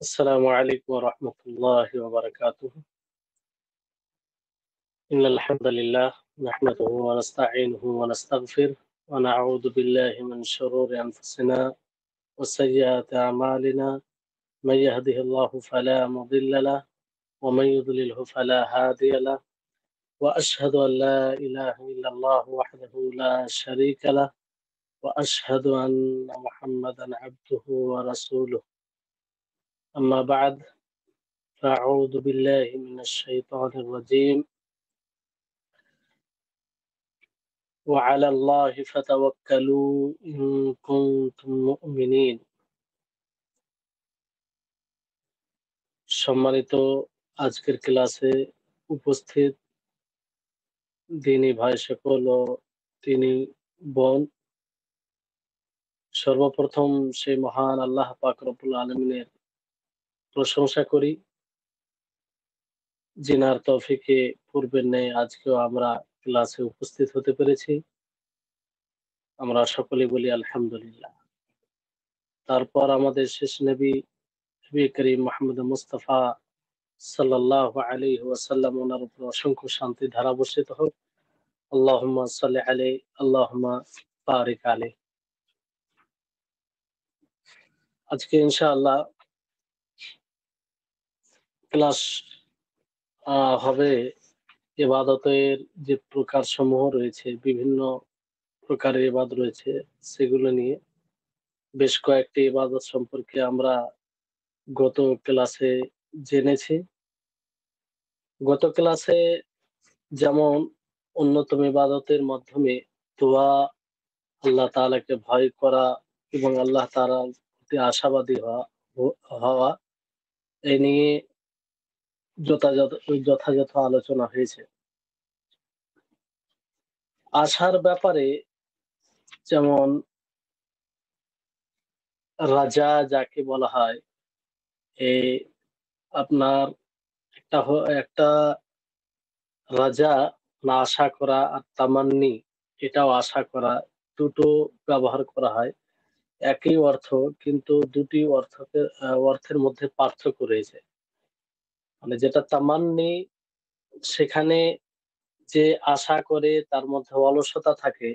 السلام عليكم ورحمة الله وبركاته. إن الحمد لله نحمده ونستعينه ونستغفره ونعوذ بالله من شرور أنفسنا وسيئات أعمالنا. من يهده الله فلا مضل له ومن يضلله فلا هادي له، وأشهد أن لا إله إلا الله وحده لا شريك له، وأشهد أن محمدا عبده ورسوله. أما بعد، فأعوذ بالله من الشيطان الرجيم. وعلى الله فتوكلوا إن كنتم مؤمنين. সম্মানিত আজকের ক্লাসে উপস্থিত দিনী ভাই সকল ও তিনি বোন, সর্বপ্রথম সেই মহান আল্লাহ পাক রব্বুল আলামিনের প্রশংসা করি, জিনার তৌফিকে পূর্বের ন্যায় আজকেও আমরা ক্লাসে উপস্থিত হতে পেরেছি। আমরা সকলে বলি আলহামদুলিল্লাহ। তারপর আমাদের শেষ নবী করিম মুহাম্মদ মুস্তাফা সাল্লাল্লাহু আলাইহি ওয়াসাল্লাম ওনার উপর অসংখ্য শান্তি ধারা বর্ষিত হোক। আল্লাহুম্মা সাল্লি আলাইহি আল্লাহুম্মা বারিক আলাইহি। আজকে ইনশাআল্লাহ ক্লাস হবে ইবাদতের যে প্রকার সমূহ রয়েছে, বিভিন্ন প্রকারের ইবাদত রয়েছে, সেগুলো নিয়ে বেশ কয়েকটি ইবাদত সম্পর্কে আমরা গত ক্লাসে জেনেছি। গত ক্লাসে যেমন অন্যতম ইবাদতের মাধ্যমে দোয়া, আল্লাহ তাআলাকে ভয় করা এবং আল্লাহ তাআলার প্রতি আশাবাদী হওয়া এই নিয়ে যথাযথ আলোচনা হয়েছে। আশার ব্যাপারে যেমন রাজা যাকে বলা হয়, এই আপনার একটা রাজা না আশা করা আর তামান্নি, এটাও আশা করা, দুটো ব্যবহার করা হয় একই অর্থ, কিন্তু দুটি অর্থের মধ্যে পার্থক্য রয়েছে। মানে যেটা তামান্নি, সেখানে যে আশা করে তার মধ্যে অলসতা থাকে,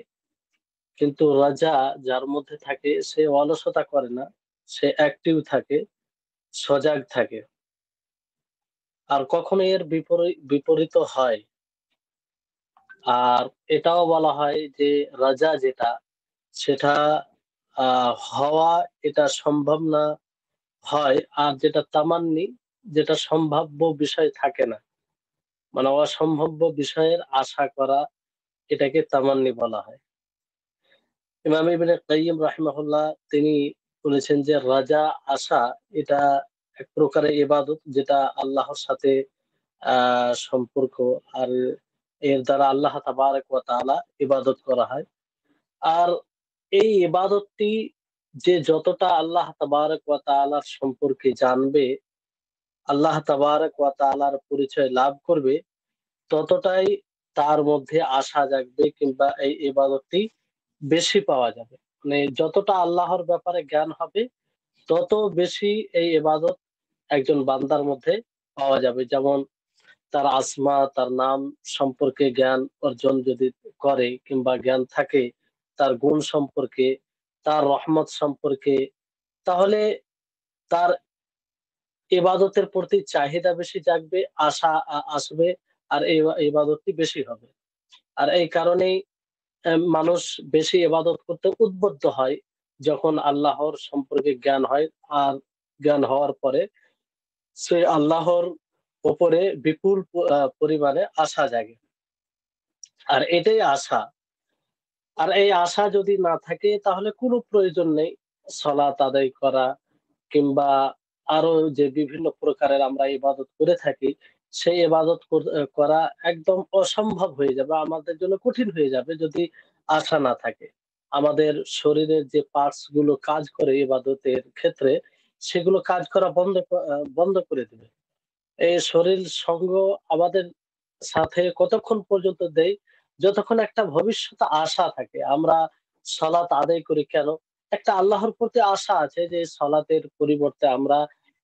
কিন্তু রাজা যার মধ্যে থাকে সে অলসতা করে না, সে অ্যাক্টিভ থাকে, সজাগ থাকে। আর কখনো এর বিপরীত হয়। আর এটাও বলা হয় যে রাজা যেটা, সেটা হওয়া এটা সম্ভব না হয়, আর যেটা তামান্নি, যেটা সম্ভাব্য বিষয় থাকে না, মানে অসম্ভাব্য বিষয়ের আশা করা, এটাকে তামান্নি বলা হয়। ইমাম ইবনে কাইয়িম রাহিমাহুল্লাহ তিনি বলেছেন যে রাজা আশা এটা এক প্রকারের ইবাদত, যেটা আল্লাহর সাথে সম্পর্ক, আর এর দ্বারা আল্লাহ তাবারক ওয়া তাআলা ইবাদত করা হয়। আর এই ইবাদতটি যে যতটা আল্লাহ তাবারক ওয়া তাআলার সম্পর্কে জানবে, আল্লাহ তাবারক ওয়া তাআলার পরিচয় লাভ করবে, ততটাই তার মধ্যে আশা জাগবে, কিংবা এই ইবাদতটি বেশি পাওয়া যাবে। মানে যতটা আল্লাহর ব্যাপারে জ্ঞান হবে, তত বেশি এই ইবাদত একজন বান্দার মধ্যে পাওয়া যাবে। যেমন তার আসমা, তার নাম সম্পর্কে জ্ঞান অর্জন যদি করে, কিংবা জ্ঞান থাকে তার গুণ সম্পর্কে, তার রহমত সম্পর্কে, তাহলে তার ইবাদতের প্রতি চাহিদা বেশি জাগবে, আশা আসবে, আর এই ইবাদতটি বেশি হবে। আর এই কারণেই মানুষ বেশি ইবাদত করতে উদ্বুদ্ধ হয় যখন আল্লাহর সম্পর্কে জ্ঞান হয়। আর জ্ঞান হওয়ার পরে সে আল্লাহর উপরে বিপুল পরিমাণে আশা জাগে। আর এটাই আশা। আর এই আশা যদি না থাকে, তাহলে কোনো প্রয়োজন নেই সালাত আদায় করা, কিংবা আরো যে বিভিন্ন প্রকারের আমরা ইবাদত করে থাকি, সেই ইবাদত করা একদম অসম্ভব হয়ে যাবে, আমাদের জন্য কঠিন হয়ে যাবে যদি আশা না থাকে। আমাদের শরীরের যে পার্টস গুলো কাজ করে ইবাদতের ক্ষেত্রে, সেগুলো কাজ করা বন্ধ করে দেবে। এই শরীর সঙ্গ আমাদের সাথে কতক্ষণ পর্যন্ত দেয়, যতক্ষণ একটা ভবিষ্যৎ আশা থাকে। আমরা সালাত আদায় করি কেন? একটা আল্লাহর প্রতি আশা আছে যে সলাতের পরিবর্তে আমরা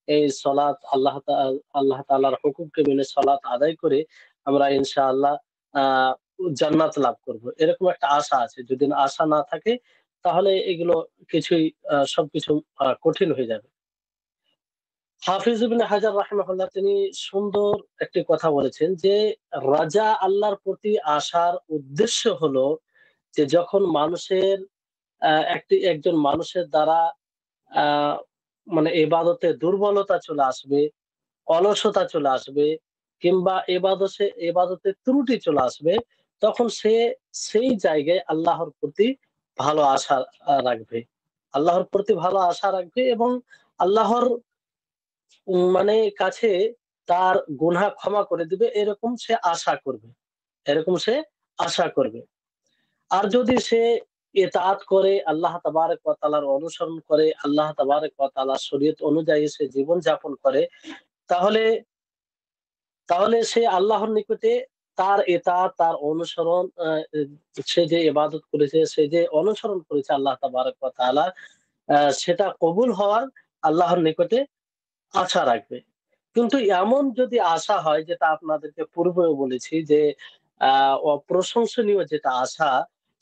এই সলাত আল্লাহ তাআলার হুকুমকে মেনে সলাত আদায় করে আমরা ইনশাআল্লাহ আহ জান্নাত লাভ করব, এরকম একটা আশা আছে। যদি আশা না থাকে তাহলে এগুলো কিছুই সবকিছু কঠিন হয়ে যাবে। হাফিজ ইবনে হাজার রাহিমাহুল্লাহ তিনি সুন্দর একটি কথা বলেছেন যে রাজা আল্লাহর প্রতি আসার উদ্দেশ্য হলো যে যখন মানুষের একজন মানুষের দ্বারা আহ মানে ইবাদতে দুর্বলতা চলে আসবে, অলসতা চলে আসবে, কিংবা এবাদতে ত্রুটি চলে আসবে, তখন সে সেই জায়গায় আল্লাহর প্রতি ভালো আশা রাখবে। আল্লাহর প্রতি ভালো আশা রাখবে এবং আল্লাহর মানে কাছে তার গুনাহ ক্ষমা করে দিবে, এরকম সে আশা করবে। এরকম সে আশা করবে। আর যদি সে ইতাআত করে, আল্লাহ তাবারক ওয়া তাআলার অনুসরণ করে, আল্লাহ তাবারক ওয়া তাআলার শরীয়ত অনুযায়ী সে জীবন যাপন করে, তাহলে তাহলে সে আল্লাহর নিকটে তার ইতাআত, তার অনুসরণ, সে যে ইবাদত করেছে, সে যে অনুসরণ করেছে আল্লাহ তাবারক ওয়া তাআলা, সেটা কবুল হওয়ার আল্লাহর নিকটে আশা রাখবে। কিন্তু এমন যদি আশা হয়, যেটা আপনাদেরকে পূর্বেও বলেছি যে অপ্রশংসনীয় যেটা আশা,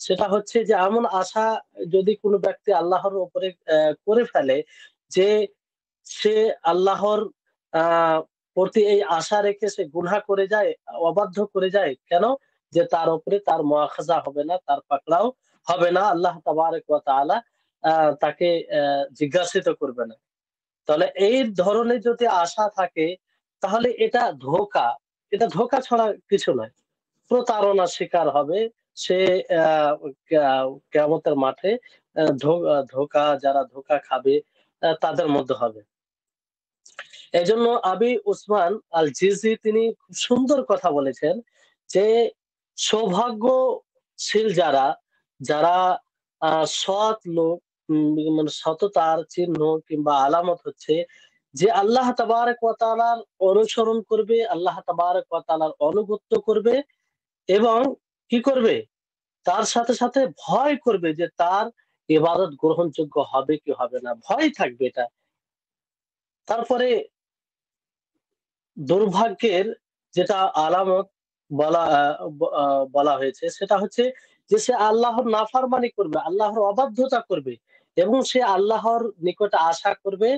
সেটা হচ্ছে যে এমন আশা যদি কোনো ব্যক্তি আল্লাহর উপরে করে ফেলে যে সে আল্লাহর আ প্রতি এই আশা রেখে সে গুনাহ করে যায়, অবাধ্য করে যায়। কেন? যে তার উপরে তার মুআখাযা হবে না, তার পাকড়াও হবে না। আল্লাহ তাবারক ওয়া তাআলা আ তাকে জিজ্ঞাসিত করবে না। তাহলে এই ধরনের যদি আশা থাকে তাহলে এটা ধোঁকা। এটা ধোঁকা ছাড়া কিছু নয়। প্রতারণার শিকার হবে সে। কিয়ামতের মাঠে যারা ধোঁকা খাবে তাদের মধ্যে হবে। এজন্য আবি উসমান আল জিজি তিনি খুব সুন্দর কথা বলেছেন যে সৌভাগ্যশীল যারা, যারা সৎ লোক, মানে সততার চিহ্ন কিংবা আলামত হচ্ছে যে আল্লাহ তাবারক ওয়া তাআলার অনুসরণ করবে, আল্লাহ তাবারক ওয়া তাআলার আনুগত্য করবে এবং কি করবে? তার সাথে, সাথে ভয় করবে যে তার ইবাদত গ্রহণযোগ্য হবে কি হবে না। ভয় থাকবে এটা। তারপরে দুর্ভাগ্যের যেটা আলামত বলা আ ব আ বলা হয়েছে সেটা হচ্ছে যে সে আল্লাহর নাফরমানি করবে, আল্লাহর অবাধ্যতা করবে এবং সে আল্লাহর নিকটে আশা করবে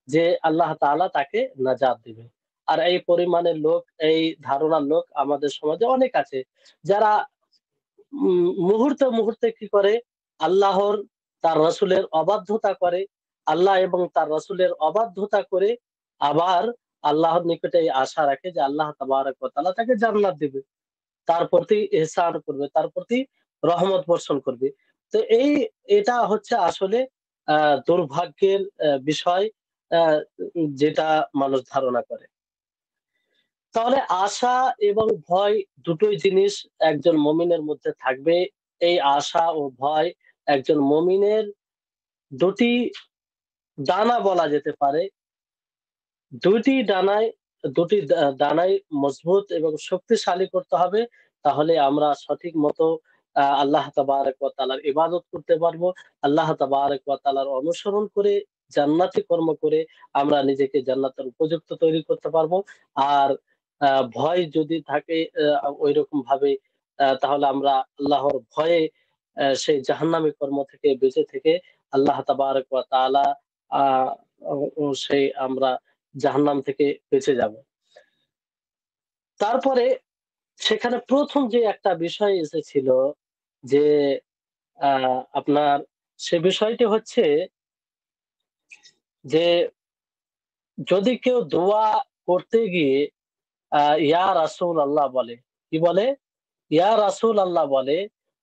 যে আল্লাহ তাআলা তাকে নাজাত দিবে। আর এই পরিমাণের লোক, এই ধারণার লোক আমাদের সমাজে অনেক আছে। যারা মুহূর্তে, মুহূর্তে কি করে? আল্লাহর, তার রাসূলের অবাধ্যতা করে। আল্লাহ এবং তার রাসূলের অবাধ্যতা করে আবার আল্লাহর নিকটে এই আশা রাখে যে আল্লাহ তাবারক ওয়া তাআলা তাকে জান্নাত দিবে। তার প্রতি ইহসান করবে, তার প্রতি রহমত বর্ষণ করবে। তো এটা হচ্ছে আসলে আ দুর্ভাগ্যের বিষয়, আ যেটা মানুষ ধারণা করে। তাহলে আশা এবং ভয় দুটোই জিনিস একজন মুমিনের মধ্যে থাকবে। এই আশা ও ভয় একজন মুমিনের ২ টি ডানা বলা যেতে পারে। ২ টি ডানায় ২ টি ডানায় মজবুত এবং শক্তিশালী করতে হবে। তাহলে আমরা সঠিক মতো আল্লাহ তাবারক ওয়া তাআলার ইবাদত করতে পারবো। আল্লাহ তাবারক ওয়া তাআলার অনুসরণ করে জান্নাতি কর্ম করে আমরা নিজেকে জান্নাতের উপযুক্ত তৈরি করতে পারবো। আর ভয় যদি থাকে ঐরকম ভাবে, তাহলে আমরা আল্লাহর ভয়ে সেই জাহান্নামী কর্ম থেকে বেঁচে থেকে আল্লাহ তাবারক ওয়া তাআলা আ ও ও সেই আমরা জাহান্নাম থেকে বেঁচে যাব। তারপরে সেখানে ১ম যে একটা বিষয় এসেছিল যে আ আপনার সে বিষয়টি হচ্ছে যে যদি কেউ দোয়া করতে গিয়ে ইয়া রাসূলাল্লাহ বলে, কি বলে? ইয়া রাসূলাল্লাহ বলে,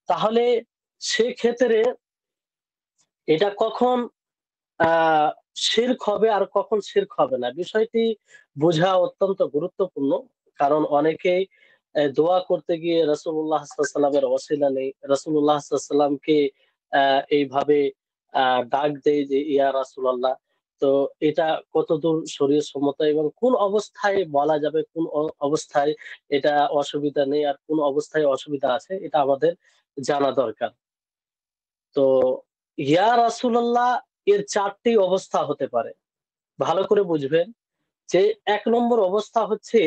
তাহলে সেক্ষেত্রে এটা কখন আ শিরক হবে আর কখন শিরক হবে না। বিষয়টি বোঝা অত্যন্ত গুরুত্বপূর্ণ। কারণ অনেকেই দোয়া করতে গিয়ে রাসূলুল্লাহ সাল্লাল্লাহু আলাইহি ওয়াসাল্লামের ওসিলা নেই। রাসূলুল্লাহ সাল্লাল্লাহু আলাইহি ওয়াসাল্লামকে আ এইভাবে ডাক দেয় যে ইয়া রাসূলাল্লাহ। তো এটা কতদূর শরীয়ত সম্মত এবং কোন অবস্থায় বলা যাবে, কোন অবস্থায় এটা অসুবিধা নেই আর কোন অবস্থায় অসুবিধা আছে, এটা আমাদের জানা দরকার। তো ইয়া রাসূলুল্লাহ এর 4টি অবস্থা হতে পারে। ভালো করে বুঝবেন যে ১ নম্বর অবস্থা হচ্ছে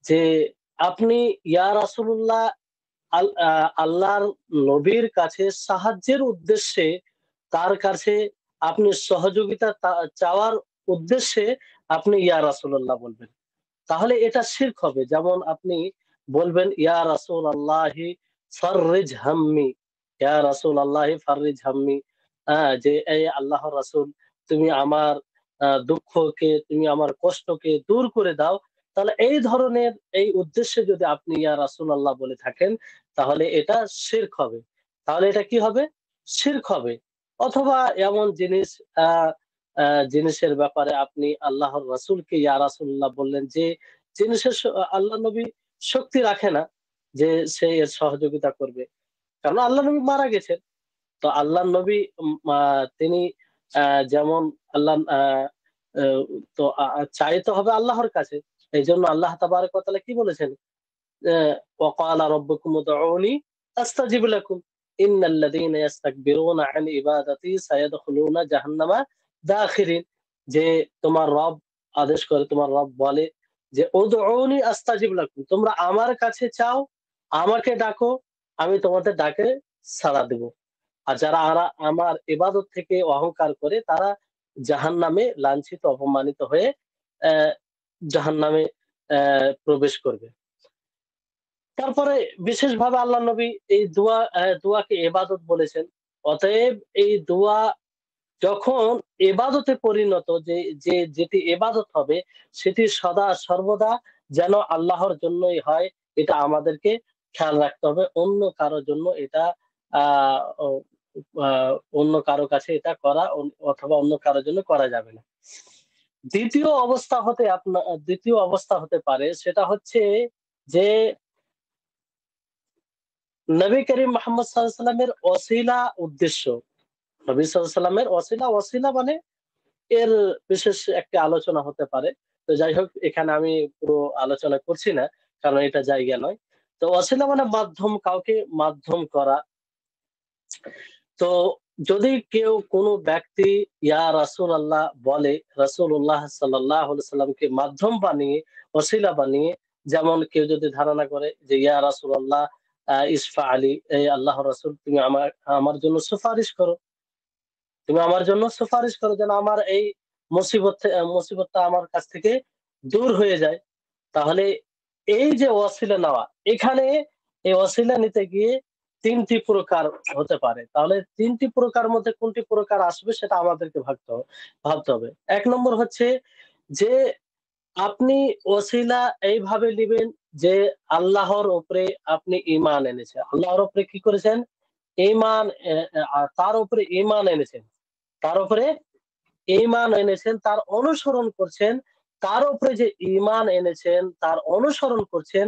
যে আপনি ইয়া রাসূলুল্লাহ আল্লাহর নবীর কাছে সাহায্যের উদ্দেশ্যে তার কাছে আপনি সহযোগিতা চাওয়ার উদ্দেশ্যে আপনি ইয়া রাসূলুল্লাহ বলবেন। তাহলে এটা শিরক হবে। যেমন আপনি বলবেন ইয়া রাসূলাল্লাহি ফাররিজ হাম্মি, ইয়া রাসূলাল্লাহি ফাররিজ হাম্মি। যে এই আল্লাহর রাসূল তুমি আমার দুঃখকে, তুমি আমার কষ্টকে দূর করে দাও। তাহলে এই ধরনের এই উদ্দেশ্যে যদি আপনি ইয়া রাসূলাল্লাহ বলে থাকেন তাহলে এটা শিরক হবে। তাহলে এটা কি হবে? শিরক হবে। অথবা এমন জিনিস আ আ জিনিসের ব্যাপারে আপনি আল্লাহর রাসূলকে ইয়া রাসূলুল্লাহ বললেন যে জিনিসের আল্লাহ নবী শক্তি রাখে না যে সে এর সহযোগিতা করবে। কারণ আল্লাহ নবী মারা গেছেন। তো আল্লাহর নবী তিনি আ যেমন আল্লাহ আ আ তো চাইতে হবে আল্লাহর কাছে। এইজন্য আল্লাহ তাবারাক ওয়া তাআলা কি বলেছেন? وقال ربكم ادعوني أستجب لكم إن الذين يستكبرون عن عبادتي سيدخلون جهنم দাখিরিন। যে তোমার রব আদেশ করে, তোমার রব বলে যে উদউনি আস্তাজিব লাকুম, তোমরা আমার কাছে চাও, আমাকে ডাকো, আমি তোমাদের ডাকে সাড়া দেব। আর যারা আমার ইবাদত থেকে অহংকার করে তারা জাহান্নামে লাঞ্ছিত অপমানিত হয়ে আহ জাহান্নামে প্রবেশ করবে। তারপরে বিশেষভাবে আল্লাহ নবী এই দোয়াকে ইবাদত বলেছেন। অতএব এই দোয়া যখন ইবাদতে পরিণত, যেটি ইবাদত হবে সেটি সদা সর্বদা যেন আল্লাহর জন্যই হয়, এটা আমাদেরকে খেয়াল রাখতে হবে। অন্য কারো জন্য এটা আ ও আ অন্য কারো কাছে এটা করা অথবা অন্য কারো জন্য করা যাবে না। ২য় অবস্থা হতে পারে সেটা হচ্ছে যে নবী করিম মুহাম্মদ সাল্লাল্লাহু আলাইহি ওয়াসাল্লামের ওসিলা উদ্দেশ্য। নবী সাল্লাল্লাহু আলাইহি ওয়াসাল্লামের ওসিলা মানে এর বিশেষ একটা আলোচনা হতে পারে। তো যাই হোক এখানে আমি পুরো আলোচনা করছি না। কারণ এটা জায়গা নয়। তো ওয়াসিলা মানে মাধ্যম, কাউকে মাধ্যম করা। তো যদি কেউ কোনো ব্যক্তি ইয়া রাসূলুল্লাহ বলে, রাসূলুল্লাহ সাল্লাল্লাহু আলাইহি সাল্লামকে মাধ্যম বানিয়ে, ওসিলা বানিয়ে, যেমন কেউ যদি ধারণা করে যে ইয়া রাসূলুল্লাহ ইসফা আলী, এই আল্লাহর রাসূল তুমি আমার জন্য সুপারিশ করো। তুমি আমার জন্য সুপারিশ করো যেন আমার এই মুসিবতটা আমার কাছ থেকে দূর হয়ে যায়। তাহলে এই যে ওয়াসিলা নেওয়া, এখানে এই ওয়াসিলা নিতে গিয়ে ৩ টি প্রকার হতে পারে। তাহলে ৩ টি প্রকার মধ্যে কোনটি প্রকার আসবে সেটা আমাদেরকে ভাবতে হবে। ১ নম্বর হচ্ছে যে আপনি ওসিলা এইভাবে নিবেন যে আল্লাহর উপরে আপনি ঈমান এনেছেন। আল্লাহর উপরে কি করেছেন? ঈমান এ এ আ তার উপরে ঈমান এনেছেন। তার উপরে ঈমান এনেছেন, তার অনুসরণ করছেন। তার উপরে যে ঈমান এনেছেন, তার অনুসরণ করছেন,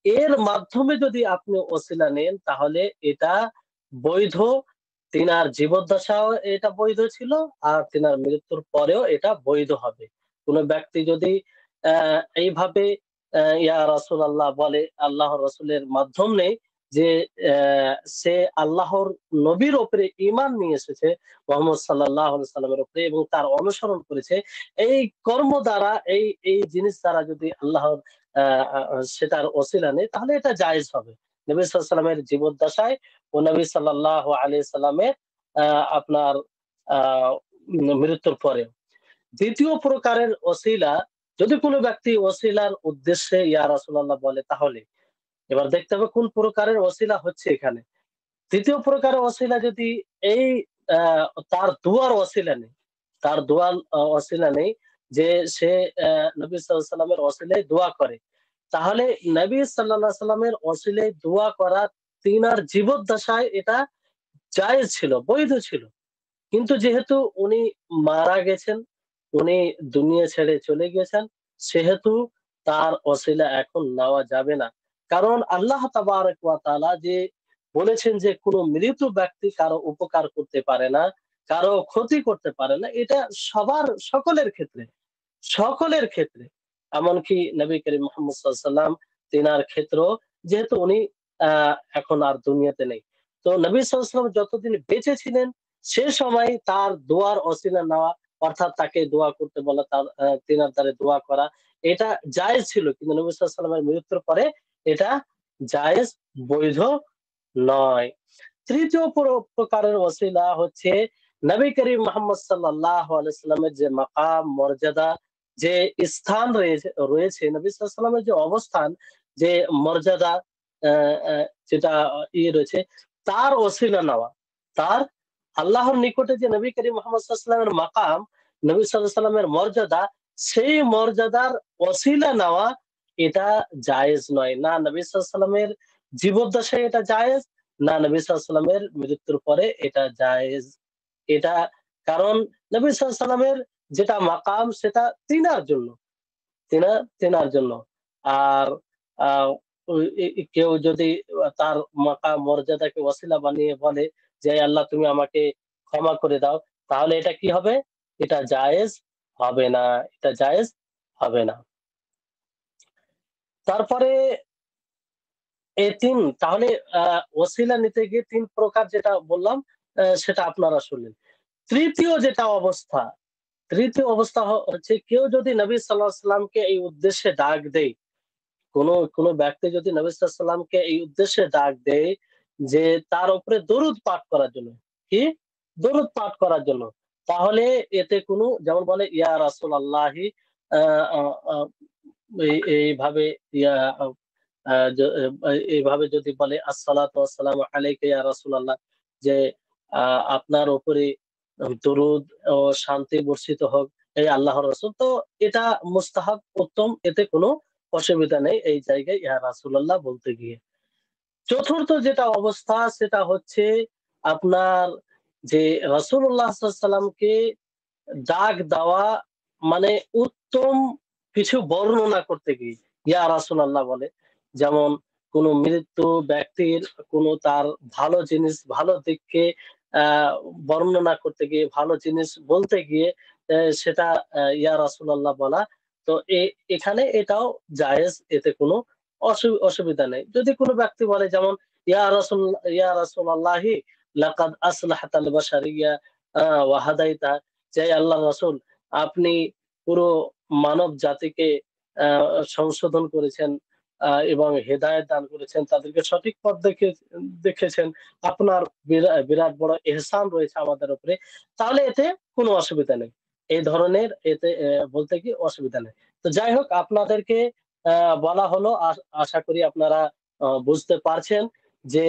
এর মাধ্যমে যদি আপনি ওসিলা নেন তাহলে এটা বৈধ। তিনার জীবদ্দশাও এটা বৈধ ছিল, আর তিনার মৃত্যুর পরেও এটা বৈধ হবে। কোন ব্যক্তি যদি এইভাবে ইয়া রাসূলাল্লাহ বলে, আল্লাহর রাসূলের মাধ্যম নেই যে সে আল্লাহর নবীর উপরে ঈমান নিয়ে এসেছে, মুহাম্মদ সাল্লাল্লাহু আলাইহি সাল্লামের উপরে, এবং তার অনুসরণ করেছে। এই কর্ম দ্বারা, এই জিনিস দ্বারা যদি আল্লাহর আ আ সেটার ওসিলা নেই তাহলে এটা জায়েজ হবে। নবী সাল্লাল্লাহু আলাইহি সাল্লামের জীবদ্দশায় ও নবী সাল্লাল্লাহু আলাইহি সাল্লামের আ আপনার আ মৃত্যুর পরেও। ২য় প্রকারের ওসিলা, যদি কোনো ব্যক্তি ওসিলার উদ্দেশ্যে ইয়া রাসূলুল্লাহ বলে তাহলে এবার দেখতে হবে কোন প্রকারের ওসিলা হচ্ছে এখানে। ৩য় প্রকারের ওসিলা যদি এই আ তার দুয়ার ওসিলা নেই, তার দোয়ার ওসিলা নেই যে সে নবী সাল্লাল্লাহু আলাইহি সাল্লামের ওসিলায় দোয়া করে। তাহলে নবী সাল্লাল্লাহু আলাইহি সাল্লামের ওসিলায় দোয়া করা তিনার জীবদ্দশায় এটা জায়েজ ছিল, বৈধ ছিল। কিন্তু যেহেতু উনি মারা গেছেন, উনি দুনিয়া ছেড়ে চলে গেছেন, সেহেতু তার ওসিলা এখন নেওয়া যাবে না। কারণ আল্লাহ তাবারাক ওয়া তাআলা যে বলেছেন যে কোন মৃত ব্যক্তি কারো উপকার করতে পারে না, কারো ক্ষতি করতে পারে না। এটা সকলের ক্ষেত্রে, সকলের ক্ষেত্রে। এমনকি নবী করিম মুহাম্মদ সাল্লাল্লাহু আলাইহি ওয়াসাল্লাম তিনার ক্ষেত্রেও, যেহেতু উনি আ এখন আর দুনিয়াতে নেই। তো নবী সাল্লাল্লাহু আলাইহি ওয়াসাল্লাম যতদিন বেঁচে ছিলেন সে সময় তার দোয়ার ওসিলা নেওয়া, অর্থাৎ তাকে দোয়া করতে বলা, তার তিনার দ্বারে দোয়া করা, এটা জায়েজ ছিল, কিন্তু নবী সাল্লাল্লাহু আলাইহি ওয়াসাল্লামের মৃত্যুর পরে এটা জায়েজ, বৈধ নয়। তৃতীয় প্রকারের ওসিলা হচ্ছে নবী করিম মুহাম্মদ সাল্লাল্লাহু আলাইহি সাল্লামের যে মাকাম, মর্যাদা, যে স্থান রয়েছে নবী সাল্লাল্লাহু আলাইহি সাল্লামের যে অবস্থান, যে মর্যাদা, যেটা রয়েছে, তার ওসিলা নেওয়া। তার আল্লাহর নিকটে যে নবী করিম মুহাম্মদ সাল্লাল্লাহু আলাইহি সাল্লামের মাকাম, নবী সাল্লাল্লাহু আলাইহি সাল্লামের মর্যাদা, সেই মর্যাদার ওসিলা নেওয়া এটা জায়েজ নয়। না নবী সাল্লাল্লাহু আলাইহি সাল্লামের জীবদ্দশায় এটা জায়েজ, না নবী সাল্লাল্লাহু আলাইহি সাল্লামের মৃত্যুর পরে এটা জায়েজ। এটা কারণ নবী সাল্লাল্লাহু আলাইহি সাল্লামের যেটা মাকাম সেটা তিনার জন্য, তিনার জন্য। আর আ কেউ যদি তার মাকাম মর্যাদাকে ওসিলা বানিয়ে বলে যে আল্লাহ তুমি আমাকে ক্ষমা করে দাও, তাহলে এটা কি হবে? এটা জায়েজ হবে না। এটা জায়েজ হবে না। তারপরে তাহলে ওসিলা নিতে গিয়ে ৩ প্রকার যেটা বললাম, সেটা আপনারা শুনলেন। তৃতীয় যেটা অবস্থা, তৃতীয় অবস্থা হচ্ছে কেউ যদি নবী সাল্লাল্লাহু আলাইহি সাল্লামকে এই উদ্দেশ্যে ডাক দেয়, কোন ব্যক্তি যদি নবী সাল্লাল্লাহু আলাইহি সাল্লামকে এই উদ্দেশ্যে ডাক দেয় যে তার উপরে দরুদ পাঠ করার জন্য, কি? দরুদ পাঠ করার জন্য। তাহলে এতে কোনো, যেমন বলে ইয়া রাসূলুল্লাহি, আ আ আ এইভাবে ইয়া আ আ য এইভাবে যদি বলে আসসালাতু ওয়াসসালামু আলাইকা ইয়া রাসূলুল্লাহ, যে আ আপনার উপরে দরুদ ও শান্তি বর্ষিত হোক এই আল্লাহর রাসূল। তো এটা মুস্তাহাব, উত্তম, এতে কোনো অসুবিধা নেই এই জায়গায় ইয়া রাসূলুল্লাহ বলতে গিয়ে। চতুর্থ যেটা অবস্থা সেটা হচ্ছে আপনার যে রাসূলুল্লাহ সাল্লাল্লাহু আলাইহি সাল্লামকে ডাক দেওয়া, মানে উত্তম কিছু বর্ণনা করতে গিয়ে ইয়া রাসূলুল্লাহ বলে। যেমন কোন মৃত্যু ব্যক্তির কোন তার ভালো জিনিস, ভালো দিককে আ বর্ণনা করতে গিয়ে, ভালো জিনিস বলতে গিয়ে সেটা ইয়া রাসূলুল্লাহ বলা। তো এখানে এটাও জায়েজ, এতে কোনো অসুবিধা নেই। যদি কোন ব্যক্তি বলে, যেমন ইয়া রাসূলুল্লাহি লাকাদ আসলাহাতাল বাশারিয়া ওয়া হাদাইতা, যে আল্লাহর রাসূল, আপনি পুরো মানব জাতিকে আ সংশোধন করেছেন এবং হেদায়েত দান করেছেন। তাদেরকে সঠিক পথ দেখেছেন। আপনার বিরাট বড় ইহসান রয়েছে আমাদের উপরে। তাহলে এতে কোনো অসুবিধা নেই। এই ধরনের এতে বলতে কি অসুবিধা নেই। তো যাই হোক, আপনাদেরকে আ বলা হলো, আশা করি আপনারা বুঝতে পারছেন যে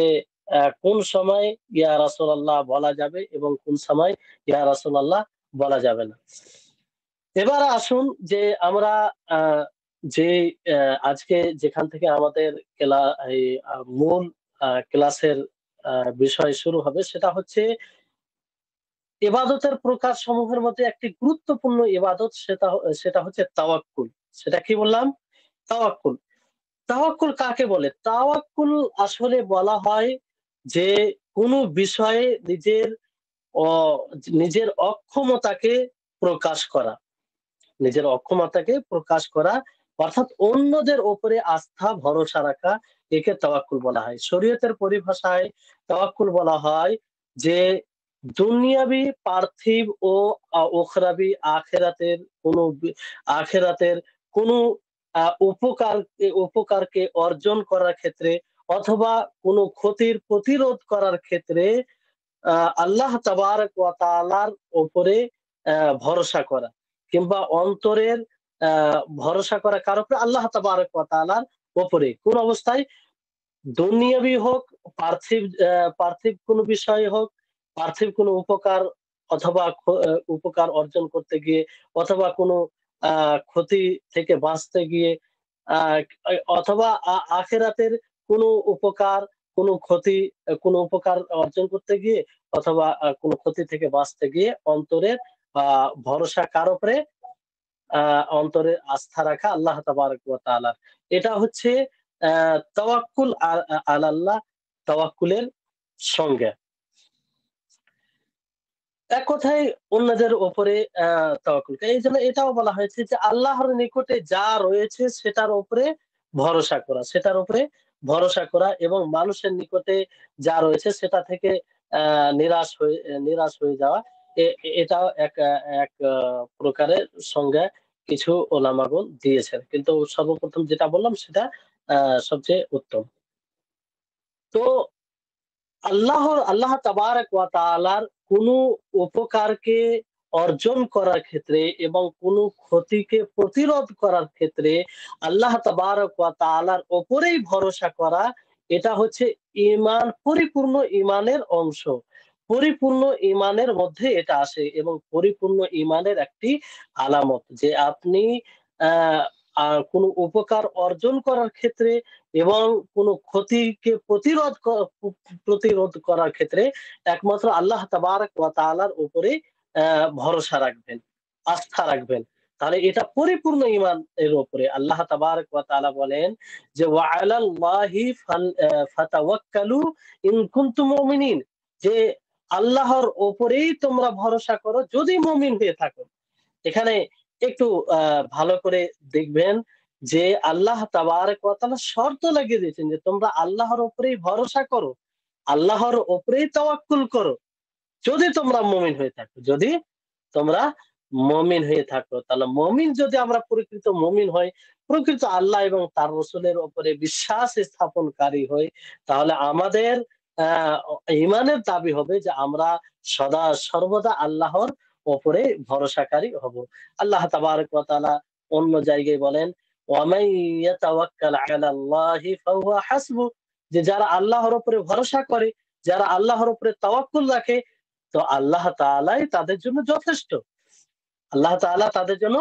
কোন সময় ইয়া রাসূলুল্লাহ বলা যাবে এবং কোন সময় ইয়া রাসূলুল্লাহ বলা যাবে না। এবার আসুন যে আমরা আ যে আজকে যেখান থেকে আমাদের কেলা এই মূল ক্লাসের আ বিষয় শুরু হবে, সেটা হচ্ছে ইবাদতের প্রকারসমূহের মধ্যে একটি গুরুত্বপূর্ণ ইবাদত, সেটা হচ্ছে তাওয়াক্কুল। সেটা কি বললাম? তাওয়াক্কুল। তাওয়াক্কুল কাকে বলে? তাওয়াক্কুল আসলে বলা হয় যে কোনো বিষয়ে অ নিজের অক্ষমতাকে প্রকাশ করা। নিজের অক্ষমতাকে প্রকাশ করা, অর্থাৎ অন্যদের উপরে আস্থা ভরসা রাখা, একে তাওয়াক্কুল বলা হয়। শরীয়তের পরিভাষায় তাওয়াক্কুল বলা হয় যে দুনিয়াবি, পার্থিব ও উখরাবি আখিরাতের কোনো উপকারকে অর্জন করার ক্ষেত্রে, অথবা কোনো ক্ষতির প্রতিরোধ করার ক্ষেত্রে আ আল্লাহ তাবারাক ওয়া তাআলার উপরে ভরসা করা, কিংবা অন্তরের আ ভরসা করা কার উপরে? আল্লাহ তাবারাক ওয়া তাআলার উপরে। কোন অবস্থায়? দুনিয়াবি হোক, পার্থিব পার্থিব কোন বিষয় হোক, পার্থিব কোন উপকার, অথবা উপকার অর্জন করতে গিয়ে, অথবা কোনো আ ক্ষতি থেকে বাঁচতে গিয়ে, আ অথবা আখিরাতের কোনো উপকার, কোনো ক্ষতি, কোনো উপকার অর্জন করতে গিয়ে, অথবা কোনো ক্ষতি থেকে বাঁচতে গিয়ে অন্তরের আ ভরসা কার উপরে? আ অন্তরে আস্থা রাখা আল্লাহ তাবারাক ওয়া তাআলার। এটা হচ্ছে তাওয়াক্কুল আলাল্লাহ, তাওয়াক্কুলের সংজ্ঞা। এক কথায় অন্যদের উপরে তাওয়াক্কুল। এইজন্য এটাও বলা হয়েছে যে আল্লাহর নিকটে যা রয়েছে সেটার উপরে ভরসা করা, সেটার উপরে ভরসা করা, এবং মানুষের নিকটে যা রয়েছে সেটা থেকে নিরাশ হয়ে যাওয়া, এটাও এক এক প্রকারের সংজ্ঞা কিছু ওলামাগণ দিয়েছেন। কিন্তু সর্বপ্রথম যেটা বললাম সেটা সবচেয়ে উত্তম। তো আল্লাহ তাবারাক ওয়া তাআলার কোন উপকারকে অর্জন করার ক্ষেত্রে এবং কোন ক্ষতিকে প্রতিরোধ করার ক্ষেত্রে আল্লাহ তাবারাক ওয়া তাআলার উপরেই ভরসা করা, এটা হচ্ছে ঈমান, পরিপূর্ণ ঈমানের অংশ। পরিপূর্ণ ঈমানের মধ্যে এটা আসে এবং পরিপূর্ণ ঈমানের একটি আলামত যে আপনি আ আ কোন উপকার অর্জন করার ক্ষেত্রে এবং কোন ক্ষতিকে প্রতিরোধ করার ক্ষেত্রে একমাত্র আল্লাহ তাবারাক ওয়া তাআলার উপরে ভরসা রাখবেন, আস্থা রাখবেন। তাহলে এটা পরিপূর্ণ ঈমান এর উপরে। আল্লাহ তাবারাক ওয়া তাআলা বলেন যে, "ওয়া আলাল্লাহি ফাতাওয়াক্কালু ইন কুনতুম মুমিনিন", যে আল্লাহর উপরেই তোমরা ভরসা করো যদি মুমিন হয়ে থাকো। এখানে একটু আ ভালো করে দেখবেন যে আল্লাহ তাবারাক ওয়া তাআলা শর্ত লাগিয়ে দিয়েছেন যে তোমরা আল্লাহর উপরেই ভরসা করো। আল্লাহর উপরেই তাওয়াক্কুল করো। যদি তোমরা মুমিন হয়ে থাকো। যদি তোমরা মুমিন হয়ে থাকো। তাহলে মুমিন যদি আমরা প্রকৃত মুমিন হই, প্রকৃত আল্লাহ এবং তার রাসূলের উপরে বিশ্বাস স্থাপনকারী হই, তাহলে আমাদের আ ঈমানের দাবি হবে যে আমরা সদা সর্বদা আল্লাহর উপরে ভরসাকারী হব। আল্লাহ তাবারাক ওয়া তাআলা অন্য জায়গায় বলেন, "ওয়া মান ইয়াতাওয়াক্কাল আলা আল্লাহি ফাহুয়া হাসবুহ", যে যারা আল্লাহর উপরে ভরসা করে, যারা আল্লাহর উপরে তাওয়াক্কুল রাখে, তো আল্লাহ তাআলাই তাদের জন্য যথেষ্ট। আল্লাহ তাআলা তাদের জন্য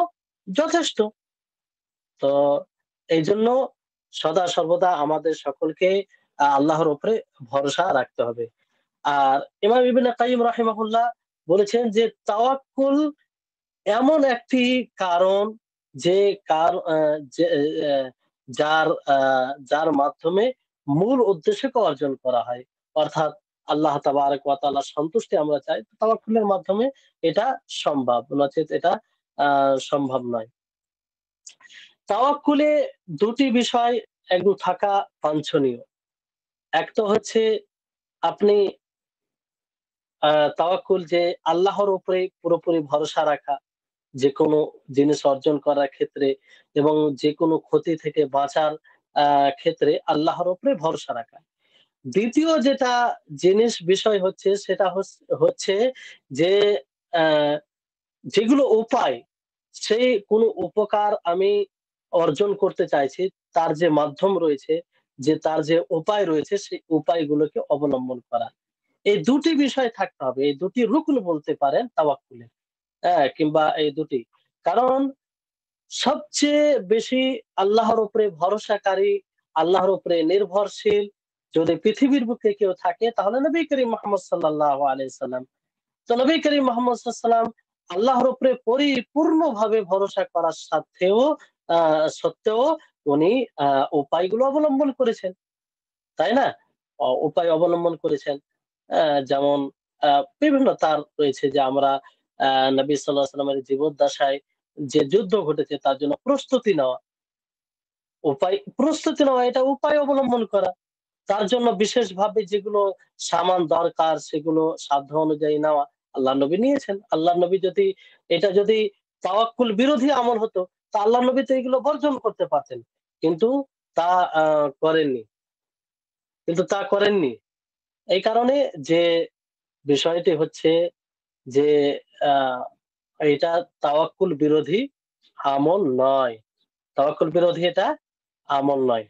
যথেষ্ট। তো এইজন্য সদা সর্বদা আমাদের সকলকে আল্লাহর উপরে ভরসা রাখতে হবে। আর ইমাম ইবনে কাইয়িম রাহিমাহুল্লাহ বলেছেন যে তাওয়াক্কুল এমন একটি কারণ যে কার আ যে অ্যা যার যার মাধ্যমে মূল উদ্দেশ্যকে অর্জন করা হয়। অর্থাৎ আল্লাহ তাবারাক ওয়া তাআলার সন্তুষ্টি আমরা চাই। তাওয়াক্কুলের মাধ্যমে এটা সম্ভব। নচেৎ এটা আ সম্ভব নয়। তাওয়াক্কুলে ২ টি বিষয় একদম থাকা বাঞ্ছনীয়। এক তো হচ্ছে আপনি আ তাওয়াক্কুল যে আল্লাহর উপরে পুরোপুরি ভরসা রাখা। যেকোনো জিনিস অর্জন করার ক্ষেত্রে এবং যেকোনো ক্ষতি থেকে বাঁচার আ ক্ষেত্রে আল্লাহর উপরে ভরসা রাখা। ২য় যেটা বিষয় হচ্ছে সেটা হচ্ছে যে অ্যা যেগুলো উপায়, সেই কোনো উপকার আমি অর্জন করতে চাইছি, তার যে মাধ্যম রয়েছে, যে তার যে উপায় রয়েছে, সেই উপায়গুলোকে অবলম্বন করা। এই ২ টি বিষয় থাকতে হবে। এই ২ টি রুকন বলতে পারেন তাওয়াক্কুলের। হ্যাঁ? কিংবা এই ২ টি। কারণ সবচেয়ে বেশি আল্লাহর উপরে ভরসাকারী, আল্লাহর উপরে নির্ভরশীল যদি পৃথিবীর বুকে কেউ থাকে তাহলে নবী করিম মুহাম্মদ সাল্লাল্লাহু আলাইহি সাল্লাম। তো নবী করিম মুহাম্মদ সাল্লাল্লাহু আলাইহি সাল্লাম আল্লাহর উপরে পরিপূর্ণভাবে ভরসা করার আ সত্ত্বেও উনি উপায়গুলো অবলম্বন করেছেন। তাই না? উপায় অবলম্বন করেছেন। যেমন আ বিভিন্ন তার রয়েছে যে আমরা আ নবী সাল্লাল্লাহু আলাইহি ওয়াসাল্লামের জীবদ্দশায় যে যুদ্ধ ঘটেছে তার জন্য প্রস্তুতি নেওয়া। প্রস্তুতি নেওয়া এটা উপায় অবলম্বন করা। তার জন্য বিশেষভাবে যেগুলো সামান দরকার সেগুলো সাধ্য অনুযায়ী নেওয়া। আল্লাহর নবী নিয়েছেন। আল্লাহর নবী যদি তাওয়াক্কুল বিরোধী আমল হতো, তা আল্লাহর নবী তো এগুলো বর্জন করতে পারতেন। কিন্তু তা আ করেননি। কিন্তু তা করেননি। এই কারণে যে বিষয়টি হচ্ছে যে আ এটা তাওয়াক্কুল বিরোধী আমল নয়। তাওয়াক্কুল বিরোধী এটা আমল নয়।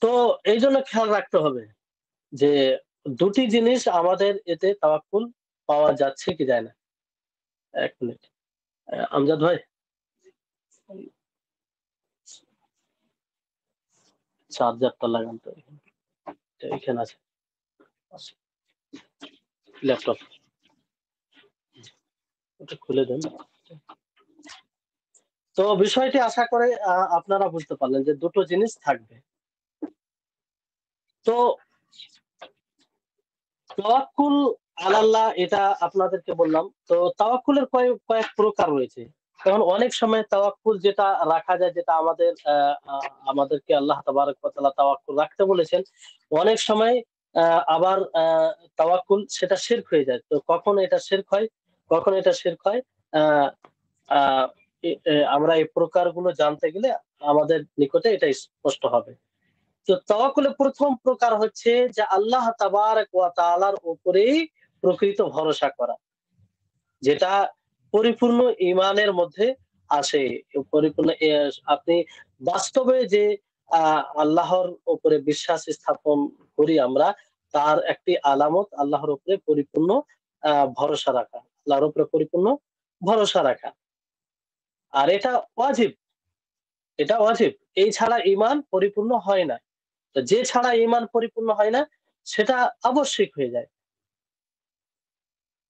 তো এইজন্য খেয়াল রাখতে হবে যে ২ টি জিনিস আমাদের এতে তাওয়াক্কুল পাওয়া যাচ্ছে কি যায় না। ১ মিনিট। আমজাদ ভাই চার্জারটা লাগান তো এখানে। এখানে আছে। আচ্ছা, ল্যাপটপ। ওটা খুলে দেন। তো বিষয়টি আশা করে আপনারা বুঝতে পারলেন যে ২ টো জিনিস থাকবে। তো তাওয়াক্কুল আলাল্লাহ এটা আপনাদেরকে বললাম। তো তাওয়াক্কুলের কয়েক প্রকার রয়েছে। এখন অনেক সময় তাওয়াক্কুল যেটা রাখা যায়, যেটা আমাদেরকে আল্লাহ তাবারক ওয়া তাআলা তাওয়াক্কুল রাখতে বলেছেন, অনেক সময় আবার তাওয়াক্কুল সেটা শিরক হয়ে যায়। তো কখন এটা শিরক হয়, কখন এটা শিরক হয়, আ আ এ এ আমরা এই প্রকারগুলো জানতে গেলে আমাদের নিকটে এটা স্পষ্ট হবে। তো তাওয়াক্কুলের ১ম প্রকার হচ্ছে যে আল্লাহ তাবারক ওয়া তাআলার উপরেই প্রকৃত ভরসা করা। যেটা পরিপূর্ণ ঈমানের মধ্যে আসে। পরিপূর্ণ আপনি বাস্তবে যে আ আল্লাহর উপরে বিশ্বাস স্থাপন করি আমরা, তার একটি আলামত আল্লাহর উপরে পরিপূর্ণ ভরসা রাখা। আল্লাহর উপরে পরিপূর্ণ ভরসা রাখা। আর এটা ওয়াজিব, এটা ওয়াজিব। এই ছাড়া ঈমান পরিপূর্ণ হয় না। তো যে ছাড়া ঈমান পরিপূর্ণ হয় না, সেটা আবশ্যিক হয়ে যায়।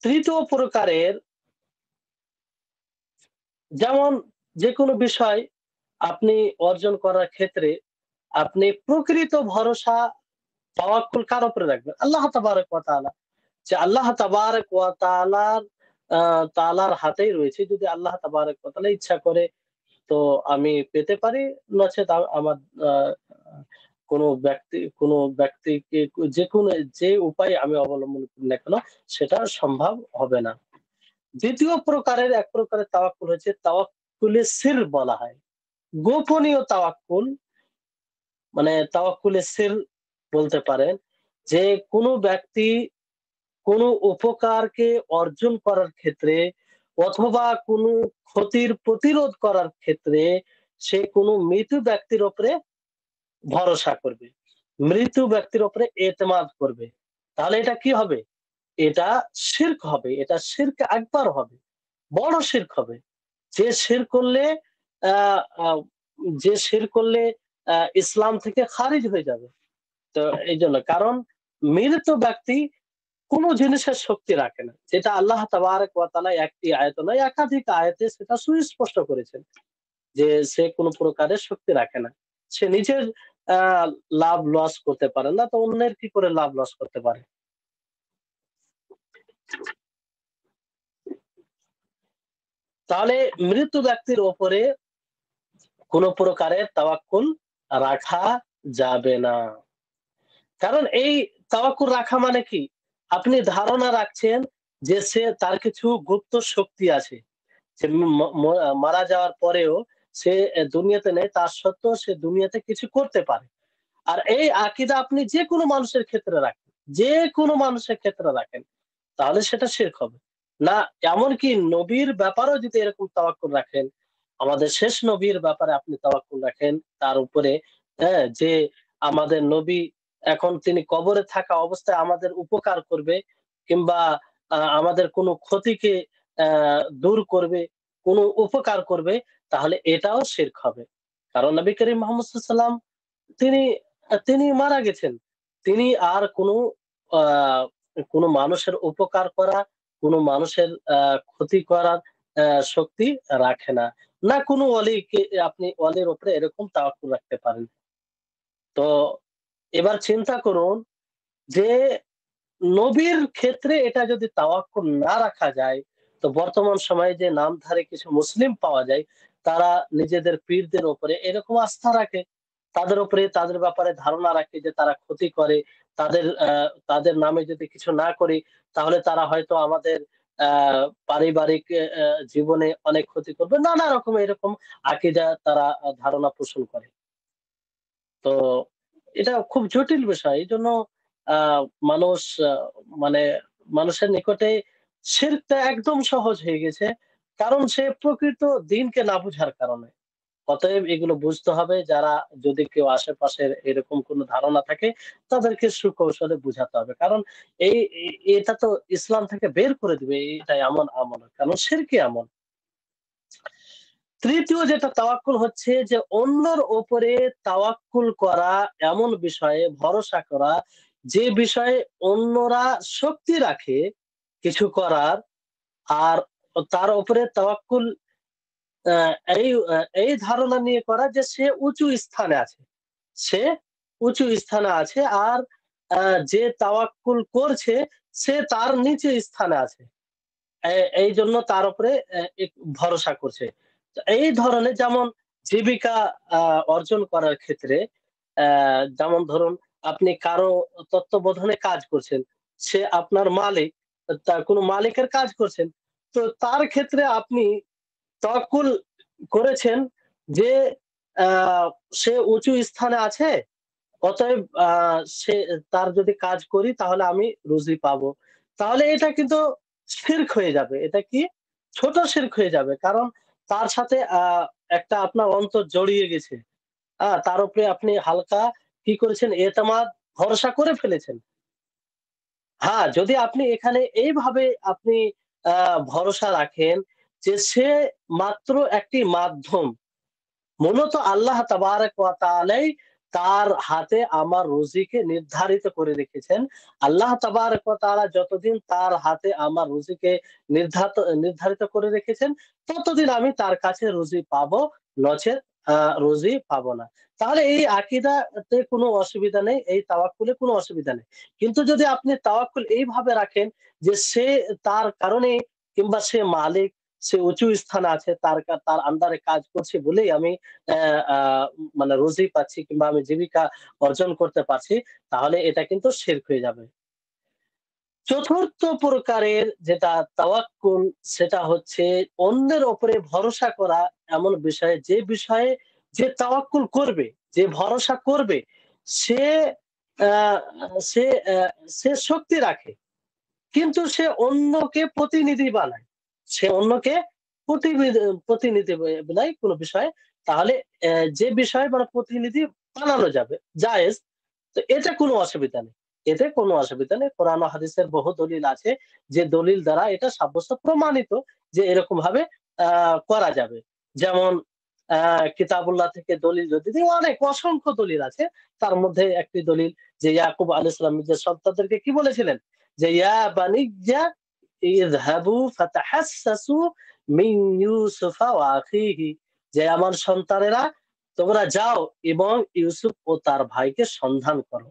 ৩য় প্রকারের, যেমন যেকোনো বিষয় আপনি অর্জন করার ক্ষেত্রে আপনি প্রকৃত ভরসা তাওয়াক্কুল কার উপরে রাখবেন? আল্লাহ তাবারাক ওয়া তাআলা। যে আল্লাহ তাবারাক ওয়া তাআলার হাতেই রয়েছে। যদি আল্লাহ তাবারাক ওয়া তাআলা ইচ্ছা করে তো আমি পেতে পারি, নচেৎ আমার আ কোন ব্যক্তিকে যেকোনো যে উপায় আমি অবলম্বন করি না কেন সেটা সম্ভব হবে না। ২য় প্রকারের, এক প্রকারের তাওয়াক্কুল হচ্ছে তাওয়াক্কুলে সির বলা হয়। গোপনীয় তাওয়াক্কুল, মানে তাওয়াক্কুলে সির বলতে পারেন, যে কোনো ব্যক্তি কোনো উপকারকে অর্জন করার ক্ষেত্রে অথবা কোনো ক্ষতির প্রতিরোধ করার ক্ষেত্রে সে কোনো মৃত ব্যক্তির উপরে ভরসা করবে। মৃত ব্যক্তির উপরে এতেমাদ করবে। তাহলে এটা কি হবে? এটা শিরক হবে। এটা শিরক আকবার হবে। বড় শিরক হবে। যে শিরক করলে আ আ যে শিরক করলে ইসলাম থেকে খারিজ হয়ে যাবে। তো এইজন্য, কারণ মৃত ব্যক্তি কোন জিনিসের শক্তি রাখে না। যেটা আল্লাহ তাবারাক ওয়া তাআলা একটি আয়াত নয়, একাধিক আয়াতে সেটা সুস্পষ্ট করেছেন। যে সে কোন প্রকারের শক্তি রাখে না। সে নিজের আ লাভ লস করতে পারে না, তো অন্যের কি করে লাভ লস করতে পারে? তাহলে মৃত ব্যক্তির উপরে কোন প্রকারের তাওয়াক্কুল রাখা যাবে না। কারণ এই তাওয়াক্কুল রাখা মানে কি? আপনি ধারণা রাখছেন যে তার কিছু গুপ্ত শক্তি আছে। সে ম ম ম মারা যাওয়ার পরেও সে দুনিয়াতে নেই, তার সত্ত্বেও সে দুনিয়াতে কিছু করতে পারে। আর এই আকীদা আপনি যেকোনো মানুষের ক্ষেত্রে রাখেন, যেকোনো মানুষের ক্ষেত্রে রাখেন, তাহলে সেটা শিরক হবে। না, এমনকি নবীর ব্যাপারেও যদি এরকম তাওয়াক্কুল রাখেন, আমাদের শেষ নবীর ব্যাপারে আপনি তাওয়াক্কুল রাখেন তার উপরে, হ্যাঁ? যে আমাদের নবী এখন তিনি কবরে থাকা অবস্থায় আমাদের উপকার করবে, কিংবা আমাদের কোনো ক্ষতিকে আ দূর করবে, কোনো উপকার করবে, তাহলে এটাও শিরক হবে। কারণ নবী করিম মুহাম্মদ সাঃ তিনি তিনি মারা গেছেন। তিনি আর আ কোনো মানুষের উপকার করা, কোনো মানুষের ক্ষতি করার শক্তি রাখে না। না কোনো ওলিকে আপনি ওলির উপরে এরকম তাওয়াক্কুল রাখতে পারেন। তো এবার চিন্তা করুন যে নবীর ক্ষেত্রে এটা যদি তাওয়াক্কুল না রাখা যায়, তো বর্তমান সময়ে যে নামধারী কিছু মুসলিম পাওয়া যায়, তারা নিজেদের পীরদের উপরে এরকম আস্থা রাখে। তাদের উপরে, তাদের ব্যাপারে ধারণা রাখে যে তারা ক্ষতি করে। তাদের নামে যদি কিছু না করি, তাহলে তারা হয়তো আমাদের আ পারিবারিক জীবনে অনেক ক্ষতি করবে। নানা রকম এরকম আকীদা তারা ধারণা পোষণ করে। তো এটা খুব জটিল বিষয়। এজন্য আ মানুষ মানে মানুষের নিকটে শিরকটা একদম সহজ হয়ে গেছে। কারণ সে প্রকৃত দিনকে না বুঝার কারণে। অতএব এগুলো বুঝতে হবে, যারা যদি কেউ আশেপাশের এরকম কোনো ধারণা থাকে তাদেরকে সুকৌশলে বুঝাতে হবে। কারণ এই এ এটা তো ইসলাম থেকে বের করে দিবে। এটা এমন আমল। কারণ শিরকই এমন। ৩য় যেটা তাওয়াক্কুল হচ্ছে যে অন্যের উপরে তাওয়াক্কুল করা, এমন বিষয়ে ভরসা করা যে বিষয়ে অন্যরা শক্তি রাখে কিছু করার, আর তার উপরে তাওয়াক্কুল আ এই ধারণা নিয়ে করা যে সে উঁচু স্থানে আছে। সে উঁচু স্থানে আছে, আর আ যে তাওয়াক্কুল করছে সে তার নিচু স্থানে আছে। এই জন্য তার উপরে ভরসা করছে। তো এই ধরনের যেমন জীবিকা অর্জন করার ক্ষেত্রে যেমন ধরুন আপনি কারো তত্ত্বাবধানে কাজ করছেন। সে আপনার মালিক, তার কোনো মালিকের কাজ করছেন। তো তার ক্ষেত্রে আপনি তাওয়াক্কুল করেছেন যে আ সে উঁচু স্থানে আছে। অতএব সে তার যদি কাজ করি তাহলে আমি রুজি পাবো। তাহলে এটা কিন্তু শিরক হয়ে যাবে। এটা কি? ছোট শিরক হয়ে যাবে। কারণ তার সাথে একটা আপনার অন্তর জড়িয়ে গেছে। তার উপরে আপনি হালকা কি করেছেন? এতেমাদ ভরসা করে ফেলেছেন। হ্যাঁ, যদি আপনি এখানে এইভাবে আপনি আ ভরসা রাখেন যে সে মাত্র একটি মাধ্যম। মূলত আল্লাহ তাবারাক ওয়া তাআলাই তার হাতে আমার রুজিকে নির্ধারিত করে রেখেছেন। আল্লাহ তাবারাক ওয়া তাআলা যতদিন তার হাতে আমার রুজিকে নির্ধারিত করে রেখেছেন, ততদিন আমি তার কাছে রুজি পাবো, নচেৎ আ রুজি পাবো না। তাহলে এই আকীদাতে কোনো অসুবিধা নেই, এই তাওয়াক্কুলে কোনো অসুবিধা নেই। কিন্তু যদি আপনি তাওয়াক্কুল এইভাবে রাখেন যে সে তার কারণে কিংবা সে মালিক, সে উঁচু স্থানে আছে, তার আন্ডারে কাজ করছি বলেই আমি অ্যা আ মানে রুজি পাচ্ছি কিংবা আমি জীবিকা অর্জন করতে পারছি, তাহলে এটা কিন্তু শিরক হয়ে যাবে। চতুর্থ প্রকারের যেটা তাওয়াক্কুল সেটা হচ্ছে অন্যের উপরে ভরসা করা এমন বিষয়ে যে বিষয়ে যে তাওয়াক্কুল করবে, যে ভরসা করবে সে আ সে সে শক্তি রাখে। কিন্তু সে অন্যকে প্রতিনিধি বানায়। সে অন্যকে প্রতিনিধি বানায় কোন বিষয়ে। তাহলে যে বিষয়ে মানে প্রতিনিধি বানানো যাবে, জায়েজ। তো এটা কোনো অসুবিধা নেই। এতে কোনো অসুবিধা নেই। কোরআন ও হাদিসের বহু দলিল আছে যে দলিল দ্বারা এটা সাব্যস্ত প্রমাণিত যে এরকমভাবে আ করা যাবে। যেমন আ কিতাবুল্লাহ থেকে দলিল যদি দিই অনেক অসংখ্য দলিল আছে। তার মধ্যে একটি দলিল যে ইয়াকুব আলাইহিস সালাম নিজের সন্তানদেরকে কি বলেছিলেন? যে ইয়া বানিয়্যা ইযহাবু ফাতাহাসসাসু মিন ইউসুফা ওয়া আখিহি, যে আমার সন্তানেরা তোমরা যাও এবং ইউসুফ ও তার ভাইকে সন্ধান করো।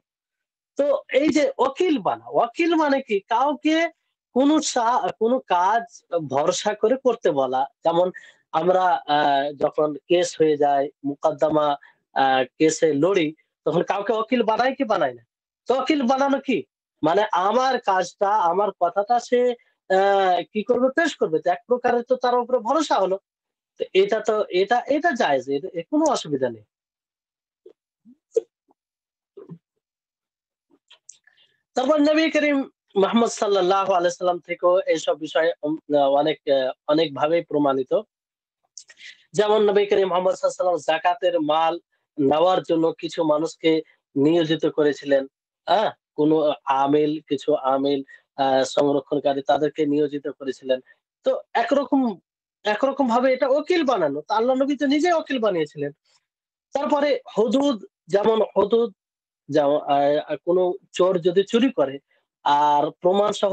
তো এই যে ওকিল বানা, ওয়াকিল মানে কি? কাউকে কোন কোন কাজ ভরসা করে করতে বলা। যেমন আমরা আ যখন কেস হয়ে যায়, মোকদ্দমা আ কেসে লড়ি, তখন কাউকে ওকিল বানাই কি বানাই না? তো ওকিল বানানো কি? মানে আমার কাজটা, আমার কথাটা সে আ কি করবে? পেশ করবে। তো এক প্রকারের তো তার উপরে ভরসা হলো। তো এটা তো এটা জায়েজ। এর কোনো অসুবিধা নেই। তারপর নবী করিম মুহাম্মদ সাল্লাল্লাহু আলাইহি সাল্লাম থেকেও এইসব বিষয়ে অনেকভাবেই প্রমাণিত। যেমন নবী করিম মুহাম্মদ সাল্লাল্লাহু আলাইহি ওয়াসাল্লাম যাকাতের মাল নেওয়ার জন্য কিছু মানুষকে নিয়োজিত করেছিলেন। আ? কোন কিছু আমিল আ সংরক্ষণকারী তাদেরকে নিয়োজিত করেছিলেন। তো একরকম একরকম ভাবে এটা ওকিল বানানো। তো আল্লাহ নবী তো নিজেই ওকিল বানিয়েছিলেন। তারপরে হুদুদ যেমন কোনো চোর যদি চুরি করে আর প্রমাণ সহ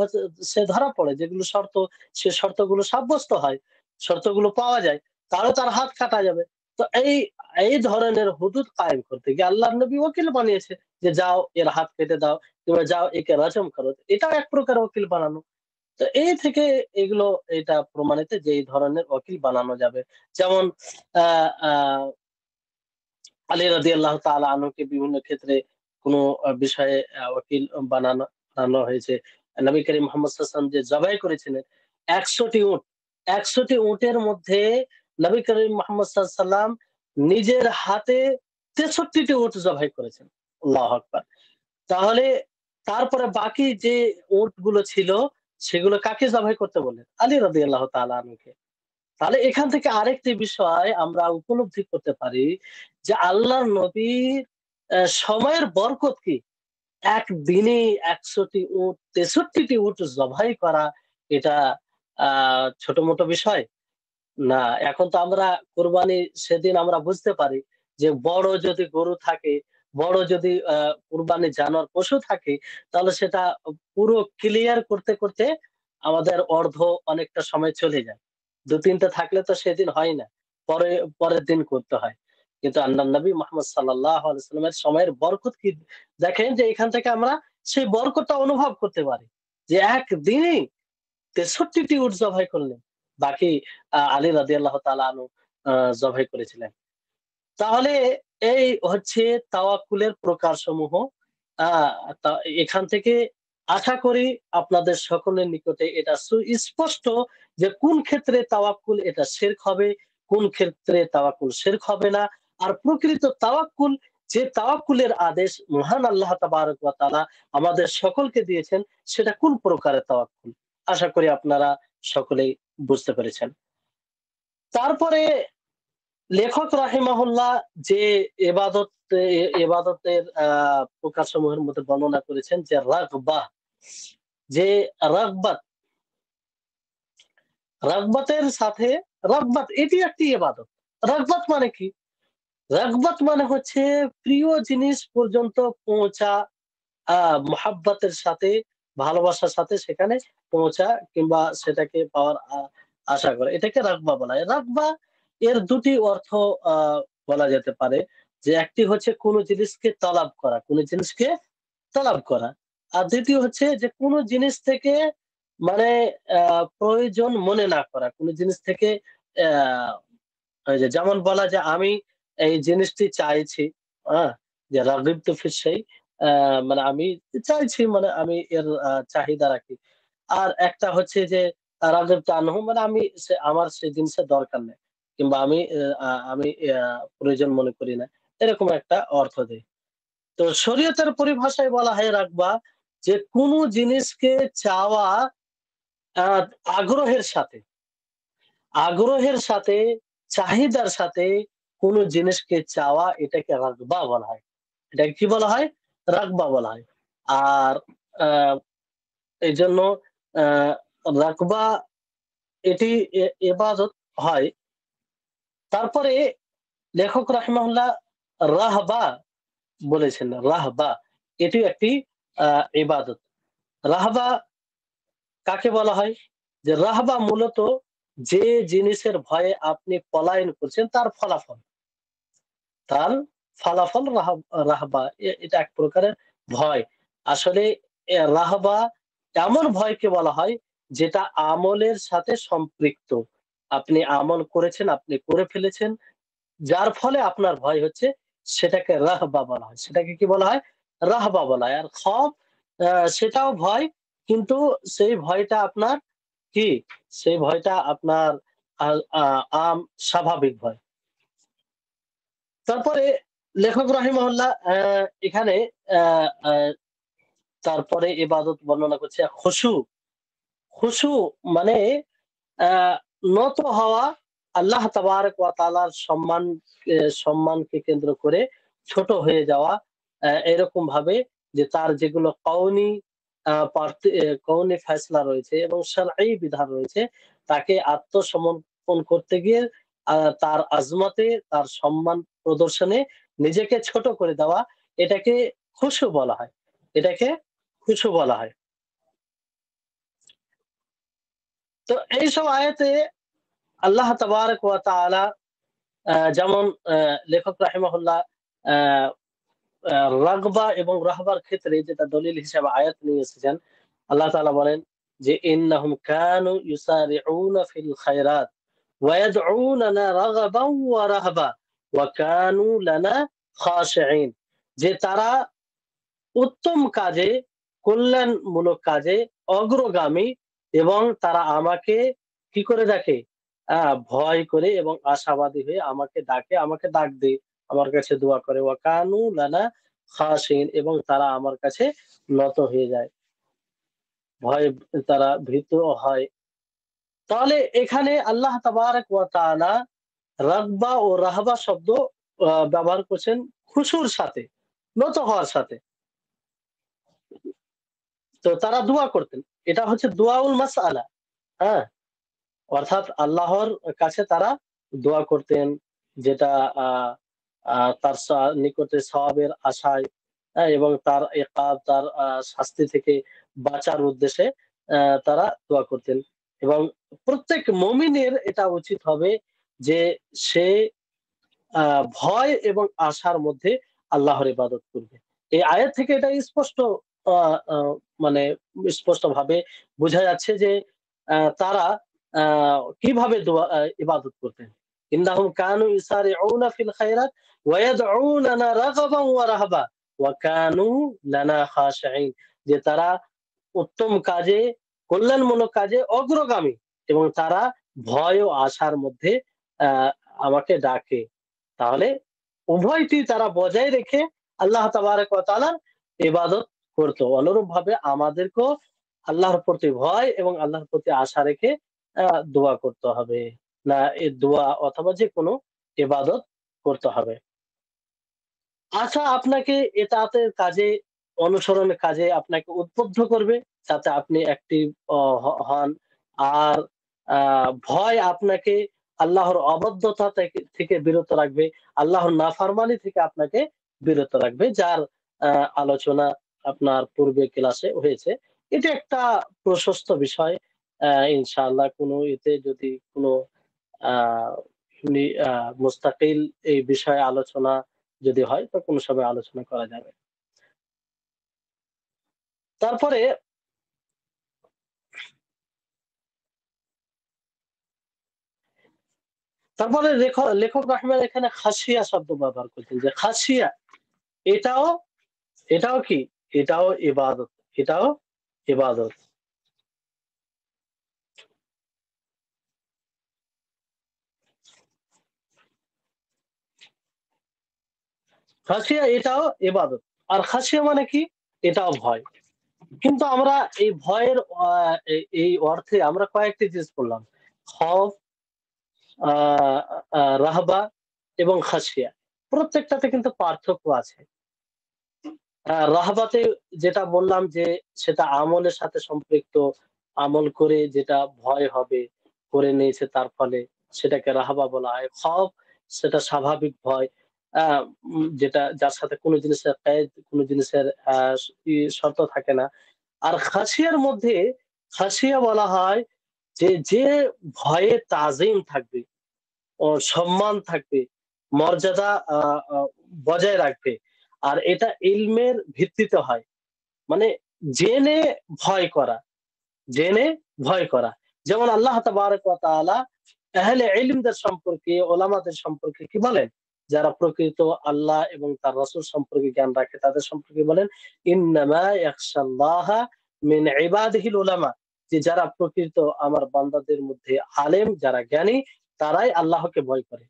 সে ধরা পড়ে, যেগুলো শর্ত, সে শর্তগুলো সাব্যস্ত হয়, শর্তগুলো পাওয়া যায়, তাহলে তার হাত কাটা যাবে। তো এই ধরনের হুদুদ কায়েম করতে গিয়ে আল্লাহর নবী ওকিল বানিয়েছে যে যাও এর হাত কেটে দাও কিংবা যাও একে রাজম করো। এটাও এক প্রকার ওকিল বানানো। তো এই থেকে এগুলো এটা প্রমাণিত যে এই ধরনের ওকিল বানানো যাবে। যেমন আ আ আলী রাদিয়াল্লাহু তাআলা আনহুকে বিভিন্ন ক্ষেত্রে কোনো বিষয়ে ওকিল বানানো হয়েছে। নবী করিম মুহাম্মদ সাল্লাল্লাহু আলাইহি ওয়াসাল্লাম যে জবাই করেছিলেন ১০০ টি উট। ১০০ টি উটের মধ্যে নবী করিম মুহাম্মদ সাল্লাল্লাহু আলাইহি ওয়াসাল্লাম নিজের হাতে ৬৩ টি উট জবাই করেছেন। আল্লাহু আকবার! তাহলে তারপরে বাকি যে উটগুলো ছিল সেগুলো কাকে জবাই করতে বললেন? আলী রাদিয়াল্লাহু তাআলা আনহুকে। তাহলে এখান থেকে আরেকটি বিষয় আমরা উপলব্ধি করতে পারি যে আল্লাহর নবীর সময়ের বরকত কি? একদিনে ১০০ টি উট, ৬৩ টি উট জবাই করা এটা আ ছোট-মোটো বিষয়? না, এখন তো আমরা কোরবানি সেদিন আমরা বুঝতে পারি যে বড় যদি গরু থাকে, বড় যদি কোরবানির জানোয়ার পশু থাকে, তাহলে সেটা পুরো ক্লিয়ার করতে আমাদের অনেকটা সময় চলে যায়। ২-৩ টা থাকলে তো সেদিন হয় না। পরে পরের দিন করতে হয়। কিন্তু আল্লাহর নবী মুহাম্মদ সাল্লাল্লাহু আলাইহি ওয়াসাল্লামের সময়ের বরকত কি দেখেন যে এখান থেকে আমরা সেই বরকতটা অনুভব করতে পারি। যে একদিনেই 63টি উট জবাই করলেন। বাকি আলী রাদিয়াল্লাহু তাআলা আনহু জবাই করেছিলেন। তাহলে এই হচ্ছে তাওয়াক্কুলের প্রকারসমূহ। আ তা এখান থেকে আশা করি আপনাদের সকলের নিকটে এটা সুস্পষ্ট যে কোন ক্ষেত্রে তাওয়াক্কুল এটা শিরক হবে, কোন ক্ষেত্রে তাওয়াক্কুল শিরক হবে না। আর প্রকৃত তাওয়াক্কুল যে তাওয়াক্কুলের আদেশ মহান আল্লাহ তাবারক ওয়া তাআলা আমাদের সকলকে দিয়েছেন সেটা কোন প্রকারের তাওয়াক্কুল। আশা করি আপনারা সকলেই বুঝতে পেরেছেন। তারপরে লেখক রাহিমাহুল্লাহ যে এবাদত এবাদতের প্রকারসমূহের মধ্যে বর্ণনা করেছেন যে যে রাগবাত রাগবাতের সাথে রাগবাত এটি একটি ইবাদত। রাগবাত মানে কি? রাগবাত মানে হচ্ছে প্রিয় জিনিস পর্যন্ত পৌঁছা, আ মোহাব্বতের সাথে ভালোবাসার সাথে সেখানে পৌঁছা কিংবা সেটাকে পাওয়ার আশা করা। এটাকে রাগবা বলা হয়। রাগবা এর ২ টি অর্থ আ বলা যেতে পারে। যে একটি হচ্ছে কোন জিনিসকে তলাব করা, কোন জিনিসকে তলাব করা। আর ২য় হচ্ছে যে কোন জিনিস থেকে মানে আ প্রয়োজন মনে না করা। কোন জিনিস থেকে অ্যা ওই যে যেমন বলা যায় আমি এই জিনিসটি চাইছি, আ যে রাগিবতু ফি শাই, আ মানে আমি চাইছি মানে আমি এর চাহিদা রাখি। আর একটা হচ্ছে যে রাগিবতু আনহু মানে আমি আমার সেই জিনিসের দরকার নেই। কিংবা আমি আমি প্রয়োজন মনে করি না। এরকম একটা অর্থ দেয়। তো শরীয়তের পরিভাষায় বলা হয় রাগবা যে কোন জিনিসকে চাওয়া আ আগ্রহের সাথে আগ্রহের সাথে, চাহিদার সাথে কোন জিনিসকে চাওয়া এটাকে রাগবা বলা হয়। এটাকে কি বলা হয়? রাগবা বলা হয়। আর আ এজন্য আ রাগবা এটি ইবাদত হয়। তারপরে লেখক রাহিমাহুল্লাহ রাহবা বলেছেন। রাহবা এটিও একটি আ ইবাদত। রাহবা কাকে বলা হয়? যে রাহবা মূলত যে জিনিসের ভয়ে আপনি পলায়ন করছেন তার ফলাফল। তার ফলাফল রাহবা এটা এক প্রকারের ভয়। আসলে রাহবা এমন ভয়কে বলা হয় যেটা আমলের সাথে সম্পৃক্ত। আপনি আমল করেছেন, আপনি করে ফেলেছেন। যার ফলে আপনার ভয় হচ্ছে সেটাকে রাহবা বলা হয়। সেটাকে কি বলা হয়? রাহবা বলা হয়। আর খওফ আ সেটাও ভয়, কিন্তু সেই ভয়টা আপনার কি? সেই ভয়টা আপনার আ আ আম স্বাভাবিক ভয়। তারপরে লেখক রাহিমাহুল্লাহ এখানে আ আ তারপরে ইবাদত বর্ণনা করছে খুশু। খুশু মানে আ নত হওয়া আল্লাহ তাবারাক ওয়া তাআলার সম্মানকে কেন্দ্র করে ছোট হয়ে যাওয়া। এরকম ভাবে যে তার যেগুলো কওনি ফায়সালা রয়েছে এবং শারঈ বিধান রয়েছে তাকে আত্মসমর্পণ করতে গিয়ে আ তার আজমতে, তার সম্মান প্রদর্শনে নিজেকে ছোট করে দেওয়া, এটাকে খুশু বলা হয়। এটাকে খুশু বলা হয়। তো এইসব আয়াতে আল্লাহ তাবারাক ওয়া তাআলা যেমন লেখক রাহিমাহুল্লাহ আ আ রাগবা এবং রাহবার ক্ষেত্রে যেটা দলিল হিসেবে আয়াত নিয়ে এসেছেন, আল্লাহ তাআলা বলেন যে, "ইন্নাহুম কানু ইউসারিউনা ফিল খায়রাত ওয়া ইয়াদউনানা রাগাবান ওয়া রাহবা ওয়া কানু লানা খাশিঈন।" যে তারা উত্তম কাজে, কল্যাণমূলক কাজে অগ্রগামী এবং তারা আমাকে কি করে ডাকে? ভয় করে এবং আশাবাদী হয়ে আমাকে ডাকে, আমাকে ডাক দেয়, আমার কাছে দোয়া করে। ওয়া কানু লানা খাশিন এবং তারা আমার কাছে নত হয়ে যায়। ভয়ে তারা ভীতও হয়। তাহলে এখানে আল্লাহ তাবারাক ওয়া তাআলা রাগবা ও রাহবা শব্দ ব্যবহার করছেন খুশুর সাথে, নত হওয়ার সাথে। তো তারা দোয়া করতেন। এটা হচ্ছে দোয়াউল মাসআলা। হ্যাঁ? অর্থাৎ আল্লাহর কাছে তারা দোয়া করতেন যেটা আ আ তার নিকটে সওয়াবের আশায়, এবং তার তার শাস্তি থেকে বাঁচার উদ্দেশ্যে তারা দোয়া করতেন। এবং প্রত্যেক মুমিনের এটা উচিত হবে যে সে আ ভয় এবং আশার মধ্যে আল্লাহর ইবাদত করবে। এই আয়াত থেকে এটা স্পষ্ট আ আ মানে স্পষ্টভাবে বোঝা যাচ্ছে যে তারা কিভাবে ইবাদত করতেন। ইন্নাহুম কানু ইউসারিউনা ফিল খায়রাত ওয়া ইয়াদউনানা রাগাবান ওয়া রাহাবা ওয়া কানু লানা খাশিঈন। যে তারা উত্তম কাজে, কল্যাণমূলক কাজে অগ্রগামী এবং তারা ভয় ও আশার মধ্যে আ আমাকে ডাকে। তাহলে উভয়টি তারা বজায় রেখে আল্লাহ তাবারাক ওয়া তাআলার ইবাদত করত। অনুরূপভাবে আমাদেরকেও আল্লাহর প্রতি ভয় এবং আল্লাহর প্রতি আশা রেখে আ দোয়া করতে হবে। না এ দোয়া অথবা যেকোনো ইবাদত করতে হবে। আশা আপনাকে এতাতের কাজে, অনুসরণের কাজে আপনাকে উদ্বুদ্ধ করবে, যাতে আপনি অ্যাক্টিভ হন। আর আ ভয় আপনাকে আল্লাহর অবাধ্যতা থেকে বিরত রাখবে। আল্লাহর নাফরমানি থেকে আপনাকে বিরত রাখবে। যার আ আলোচনা আপনার পূর্বে ক্লাসে হয়েছে। এটা একটা প্রশস্ত বিষয়। ইনশাআল্লাহ কোনো এতে যদি কোনো আ নি আ মুস্তাকিল এই বিষয়ে আলোচনা যদি হয় তো কোনো সময় আলোচনা করা যাবে। তারপরে তারপরে লেখক রাহমান এখানে খাসিয়া শব্দ ব্যবহার করছেন যে খাসিয়া এটাও এটাও কি? এটাও ইবাদত। এটাও ইবাদত। খাসিয়া এটাও ইবাদত। আর খাসিয়া মানে কি? এটাও ভয়। কিন্তু আমরা এই ভয়ের এই অর্থে আমরা কয়েকটি জিনিস পড়লাম। খওফ, আ রাহবা এবং খাসিয়া। প্রত্যেকটাতে কিন্তু পার্থক্য আছে। রাহবাতে যেটা বললাম যে সেটা আমলের সাথে সম্পৃক্ত। আমল করে যেটা ভয় হবে, করে নিয়েছে তার ফলে সেটাকে রাহাবা বলা হয়। খওফ সেটা স্বাভাবিক ভয়। আ যেটা যার সাথে কোন জিনিসের কেদ, কোন জিনিসের শর্ত থাকে না। আর খাসিয়ার মধ্যে খাসিয়া বলা হয় যে ভয়ে তাজিম থাকবে, ও সম্মান থাকবে, মর্যাদা আ আ বজায় রাখবে। আর এটা ইলমের ভিত্তিতে হয়। মানে জেনে ভয় করা, জেনে ভয় করা। যেমন আল্লাহ তাবারাক ওয়া তাআলা আহলে ইলমদের সম্পর্কে, ওলামাদের সম্পর্কে কি বলেন? যারা প্রকৃত আল্লাহ এবং তার রাসূল সম্পর্কে জ্ঞান রাখে তাদের সম্পর্কে বলেন, "ইন্নামা ইয়াখশাল্লাহা মিন ইবাদিহিল উলামা।" যে যারা প্রকৃত আমার বান্দাদের মধ্যে আলেম, যারা জ্ঞানী, তারাই আল্লাহকে ভয় করে।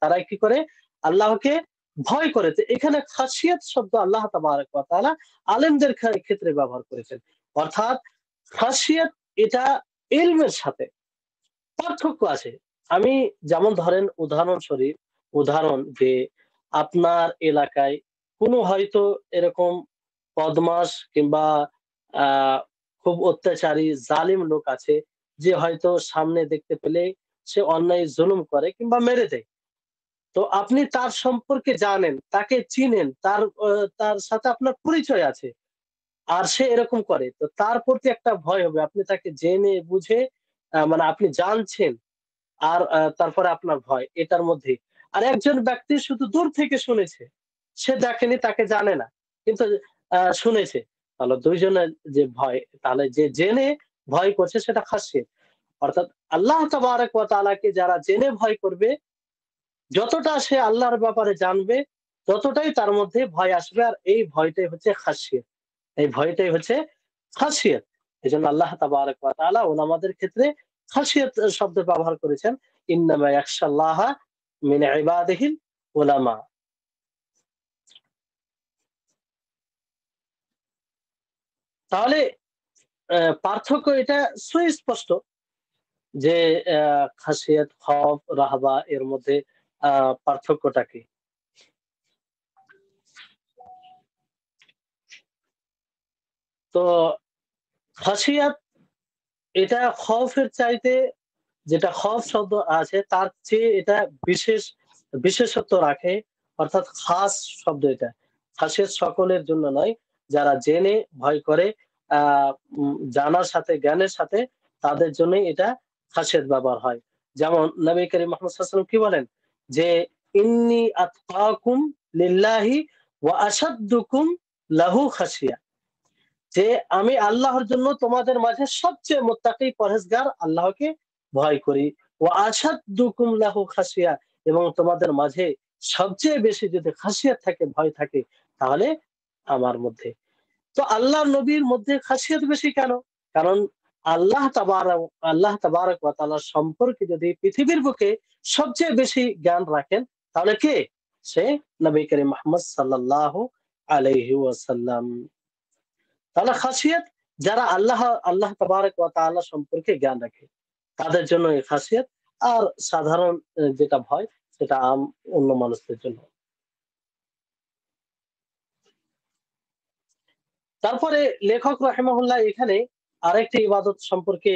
তারাই কি করে? আল্লাহকে ভয় করে। তো এখানে খাসিয়াত শব্দ আল্লাহ তাবারাক ওয়া তাআলা আলেমদের ক্ষেত্রে ব্যবহার করেছেন। অর্থাৎ খাসিয়াত এটা ইলমের সাথে পার্থক্য আছে। আমি যেমন ধরেন উদাহরণ যে আপনার এলাকায় কোনো হয়তো এরকম বদমাশ কিংবা আ খুব অত্যাচারী জালিম লোক আছে যে হয়তো সামনে দেখতে পেলে সে অন্যায় জুলুম করে কিংবা মেরে দেয়। তো আপনি তার সম্পর্কে জানেন, তাকে চিনেন, তার সাথে আপনার পরিচয় আছে। আর সে এরকম করে। তো তার প্রতি একটা ভয় হবে। আপনি তাকে জেনে বুঝে মানে আপনি জানছেন আর তারপরে আপনার ভয় এটার মধ্যেই। আর একজন ব্যক্তি শুধু দূর থেকে শুনেছে। সে দেখেনি, তাকে জানে না। কিন্তু শুনেছে। তাহলে ২ জনের যে ভয়, তাহলে যে জেনে ভয় করছে সেটা খাসিয়ত। অর্থাৎ আল্লাহ তাবারাক ওয়া তাআলাকে যারা জেনে ভয় করবে, যতটা সে আল্লাহর ব্যাপারে জানবে, ততটাই তার মধ্যে ভয় আসবে। আর এই ভয়টাই হচ্ছে খাসিয়ত। এই ভয়টাই হচ্ছে খাসিয়ত। এজন্য আল্লাহ তাবারাক ওয়া তাআলা উলামাদের ক্ষেত্রে খাসিয়ত শব্দ ব্যবহার করেছেন। ইন্নামা ইয়াখশাল্লাহা মিন ইবাদিহিল উলামা। তাহলে পার্থক্য এটা সুস্পষ্ট যে খাসিয়ত, খওফ, রাহবা এর মধ্যে আ পার্থক্যটা কি? তো খাসিয়াত এটা খওফের চাইতে, যেটা খওফ শব্দ আছে তার চেয়ে এটা বিশেষ বিশেষত্ব রাখে। অর্থাৎ খাস শব্দ এটা। খাসিয়ত সকলের জন্য নয়। যারা জেনে ভয় করে আ জানার সাথে জ্ঞানের সাথে তাদের জন্যই এটা খাসিয়ত ব্যবহার হয়। যেমন নবী করিম মুহাম্মদ সাল্লাল্লাহু আলাইহি ওয়াসাল্লাম কি বলেন? যে, "ইন্নী আতকাকুম লিল্লাহি ওয়া আশাদ্দুকুম লাহু খাশিয়া।" যে আমি আল্লাহর জন্য তোমাদের মাঝে সবচেয়ে মুত্তাকি পরহেজগার আল্লাহকে ভয় করি। ওয়া আশাদ্দুকুম লাহু খাশিয়া, এবং তোমাদের মাঝে সবচেয়ে বেশি যদি খাসিয়াত থাকে, ভয় থাকে, তাহলে আমার মধ্যে। তো আল্লাহ নবীর মধ্যে খাসিয়ত বেশি কেন? কারণ আল্লাহ তাবারক ওয়া তাআলা সম্পর্কে যদি পৃথিবীর বুকে সবচেয়ে বেশি জ্ঞান রাখেন, তাহলে কে? সে নবী করিম মুহাম্মদ সাল্লাল্লাহু আলাইহি ওয়াসাল্লাম। তাহলে খাসিয়ত, যারা আল্লাহ তাবারক ওয়া তাআলা সম্পর্কে জ্ঞান রাখে তাদের জন্য এই খাসিয়ত। আর সাধারণ যেটা ভয়, সেটা অন্য মানুষদের জন্য। তারপরে লেখক রাহিমাহুল্লাহ এখানে আরেকটি ইবাদত সম্পর্কে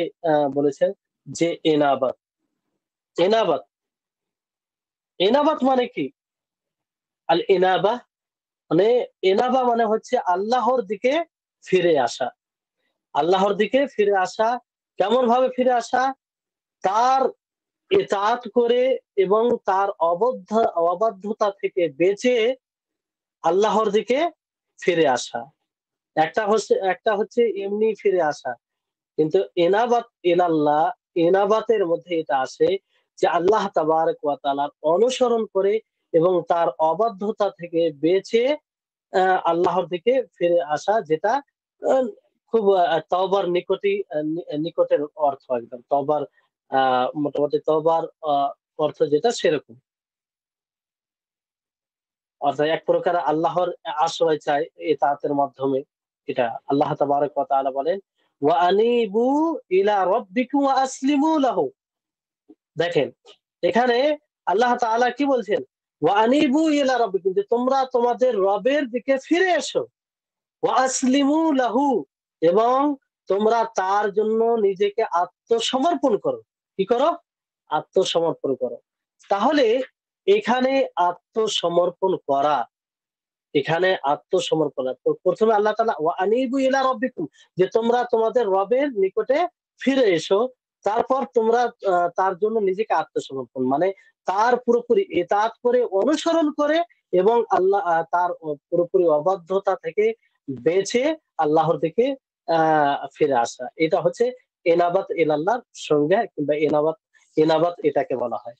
বলেছেন, যে এনাবাত। এনাবাত এনাবাত মানে কি? আল এনাবা মানে, এনাবা মানে হচ্ছে আল্লাহর দিকে ফিরে আসা। আল্লাহর দিকে ফিরে আসা। কেমন ভাবে ফিরে আসা? তার ইতাআত করে এবং তার অবাধ্যতা থেকে বেঁচে আল্লাহর দিকে ফিরে আসা। একটা হচ্ছে এমনি ফিরে আসা। কিন্তু এনাবাত ইলাল্লাহ, এনাবাতের মধ্যে এটা আসে যে আল্লাহ তাবারক ওয়া তাআলার অনুসরণ করে এবং তার অবাধ্যতা থেকে বেঁচে আল্লাহর দিকে ফিরে আসা, যেটা আ খুব তওবার নিকটের অর্থ একদম। আ মোটামুটি তওবার অর্থ যেটা সেরকম। অর্থাৎ এক প্রকার আল্লাহর আশ্রয় চায় ইতাআতের মাধ্যমে। এটা আল্লাহ তাবারক ওয়া তাআলা বলেন, "ওয়া আনিবু ইলা রাব্বিকুম ওয়া আসলিমু লাহু।" দেখেন, এখানে আল্লাহ তাআলা কি বলছেন? "ওয়া আনিবু ইলা রাব্বিকুম", যে তোমরা তোমাদের রবের দিকে ফিরে এসো। ওয়া আসলিমু লাহু, এবং তোমরা তার জন্য নিজেকে আত্মসমর্পণ করো। কি করো? আত্মসমর্পণ করো। তাহলে এখানে আত্মসমর্পণ করা, এখানে আত্মসমর্পণ। তো ১ম এ আল্লাহ তাআলা ওয়া আনিবু ইলা রাব্বিকুম, যে তোমরা তোমাদের রবের নিকটে ফিরে এসো। তারপর তোমরা তার জন্য নিজেকে আত্মসমর্পণ, মানে তার পুরোপুরি ইতাআত করে, অনুসরণ করে, এবং তার পুরোপুরি অবাধ্যতা থেকে বেঁচে আল্লাহর দিকে আ ফিরে আসা। এটা হচ্ছে ইনাবাত ইলাল্লাহর সংজ্ঞা, কিংবা ইনাবাত এটাকে বলা হয়।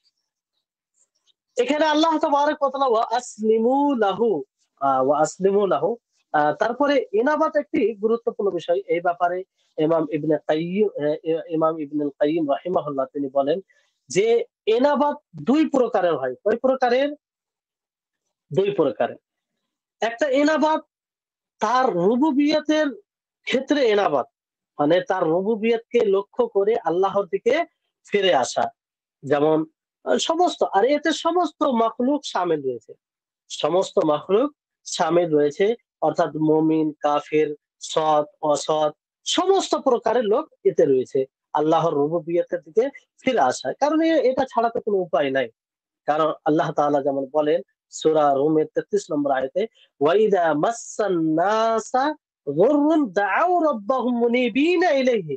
এখানে আল্লাহ তাবারক ওয়া তাআলা ওয়া আসলিমু লাহু, ওয়া আসলিমু লাহু। তারপরে ইনাবাত একটি গুরুত্বপূর্ণ বিষয়। এই ব্যাপারে ইমাম ইবনুল কাইয়্যিম রাহিমাহুল্লাহ তিনি বলেন যে ইনাবাত ২ প্রকারের হয়। কয় প্রকারের? ২ প্রকারের। একটা ইনাবাত তার রুবুবিয়তের ক্ষেত্রে ইনাবাত। মানে তার রুবুবিয়তকে লক্ষ্য করে আল্লাহর দিকে ফিরে আসা। যেমন আর এতে সমস্ত মাখলুক শামিল রয়েছে। সমস্ত মাখলুক শামিল রয়েছে। অর্থাৎ মুমিন, কাফির, সৎ, অসৎ সমস্ত প্রকারের লোক এতে রয়েছে। আল্লাহর রুবুবিয়তের দিকে ফিরে আসা। কারণ এটা ছাড়া তো কোনো উপায় নাই। কারণ আল্লাহ তাআলা যেমন বলেন সূরা রুমের ৩৩ নম্বর আয়াতে, "ওয়াইদা মাসসান নাসা গুররুন দাআউ রাব্বাহুম মুনিবিনা ইলাইহি",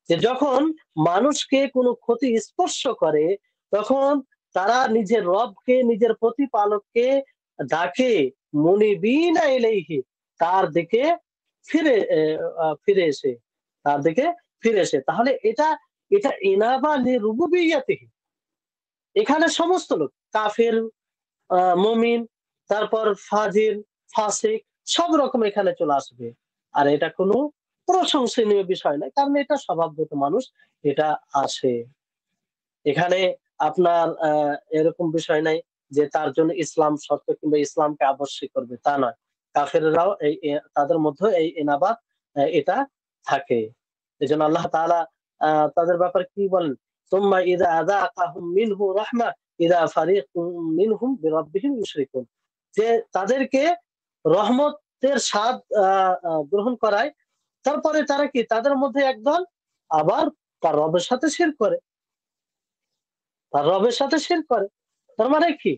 যে যখন মানুষকে কোনো ক্ষতি স্পর্শ করে, তখন তারা নিজের রবকে, নিজের প্রতিপালককে ডাকে, মুনিবিনা ইলাইহি, তার দিকে ফিরে এ ফিরে এসে, তার দিকে ফিরে এসে। তাহলে এটা ইনাবা লিরুবুবিয়্যাতিহি। এখানে সমস্ত লোক, কাফির, মুমিন, তারপর ফাজির, ফাসিক, সব রকম এখানে চলে আসবে। আর এটা কোনো প্রশংসনীয় বিষয় নয়। কারণ এটা স্বভাবগত, মানুষ এটা আসে। এখানে আপনার এরকম বিষয় নাই যে তার জন্য ইসলাম শর্ত কিংবা ইসলামকে আবশ্যক করবে, তা নয়। কাফেররাও তাদের মধ্যে এই ইনাবাত এটা থাকে। এজন্য আল্লাহ তাআলা তাদের ব্যাপারে কি বলেন? "সুম্মা ইযা আযাকাহুম মিনহু রাহমা ইযা ফারিকুম মিনহুম বিরাব্বিহিম ইউশরিকুন", যে তাদেরকে রহমতের স্বাদ আ আ গ্রহণ করায়। তারপরে তারা কি? তাদের মধ্যে একদল আবার তার রবের সাথে শিরক করে। তার রবের সাথে শিরক করে। তার মানে কি?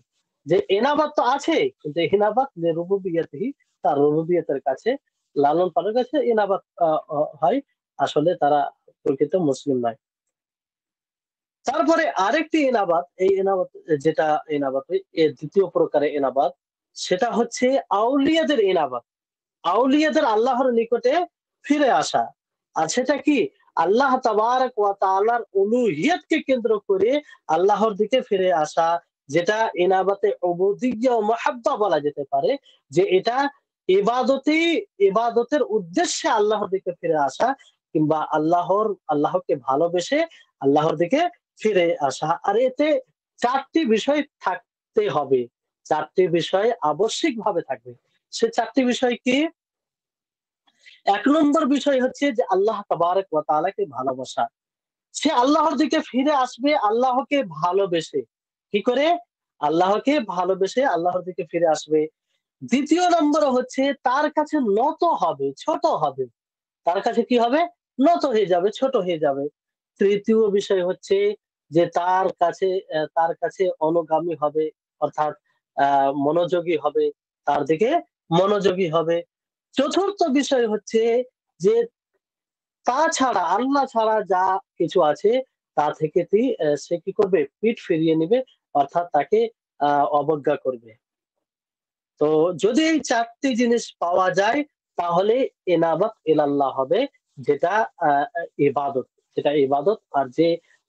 যে এনাবাত তো আছে, কিন্তু ইনাবাত লিরুবুবিয়্যাতিহি, তার রুবুবিয়তের কাছে, লালন পালনের কাছে ইনাবাত আ অ হয়। আসলে তারা প্রকৃত মুসলিম নয়। তারপরে আরেকটি ইনাবাত, এই ইনাবাত যেটা ইনাবাত, এর ২য় প্রকারের ইনাবাত, সেটা হচ্ছে আউলিয়াদের ইনাবাত। আউলিয়াদের আল্লাহর নিকটে ফিরে আসা। আর সেটা কি? আল্লাহ তাবারাক ওয়া তাআলার উলুহিয়তকে কেন্দ্র করে আল্লাহর দিকে ফিরে আসা, যেটা ইনাবাতে উবুদিয়্যা ও মাহাব্বা বলা যেতে পারে, যে এটা ইবাদতের উদ্দেশ্যে আল্লাহর দিকে ফিরে আসা, কিংবা আল্লাহকে ভালোবেসে আল্লাহর দিকে ফিরে আসা। আর এতে ৪ টি বিষয় থাকতে হবে। ৪ টি বিষয় আবশ্যিকভাবে থাকবে। সে ৪ টি বিষয় কি? ১ নম্বর বিষয় হচ্ছে যে আল্লাহ তাবারাক ওয়া তাআলাকে ভালোবাসা। সে আল্লাহর দিকে ফিরে আসবে আল্লাহকে ভালোবেসে। কি করে? আল্লাহকে ভালোবেসে আল্লাহর দিকে ফিরে আসবে। ২য় নম্বর হচ্ছে তার কাছে নত হবে, ছোট হবে। তার কাছে কি হবে? নত হয়ে যাবে, ছোট হয়ে যাবে। ৩য় বিষয় হচ্ছে যে তার কাছে অনুগামী হবে, অর্থাৎ আ মনোযোগী হবে, তার দিকে মনোযোগী হবে। ৪র্থ বিষয় হচ্ছে যে আল্লাহ ছাড়া যা কিছু আছে তা থেকে সে কি করবে? পিঠ ফিরিয়ে নিবে, অর্থাৎ তাকে আ অবজ্ঞা করবে। তো যদি এই ৪ টি জিনিস পাওয়া যায়, তাহলে ইনাবাত ইলাল্লাহ হবে, যেটা আ আ ইবাদত। যেটা ইবাদত। আর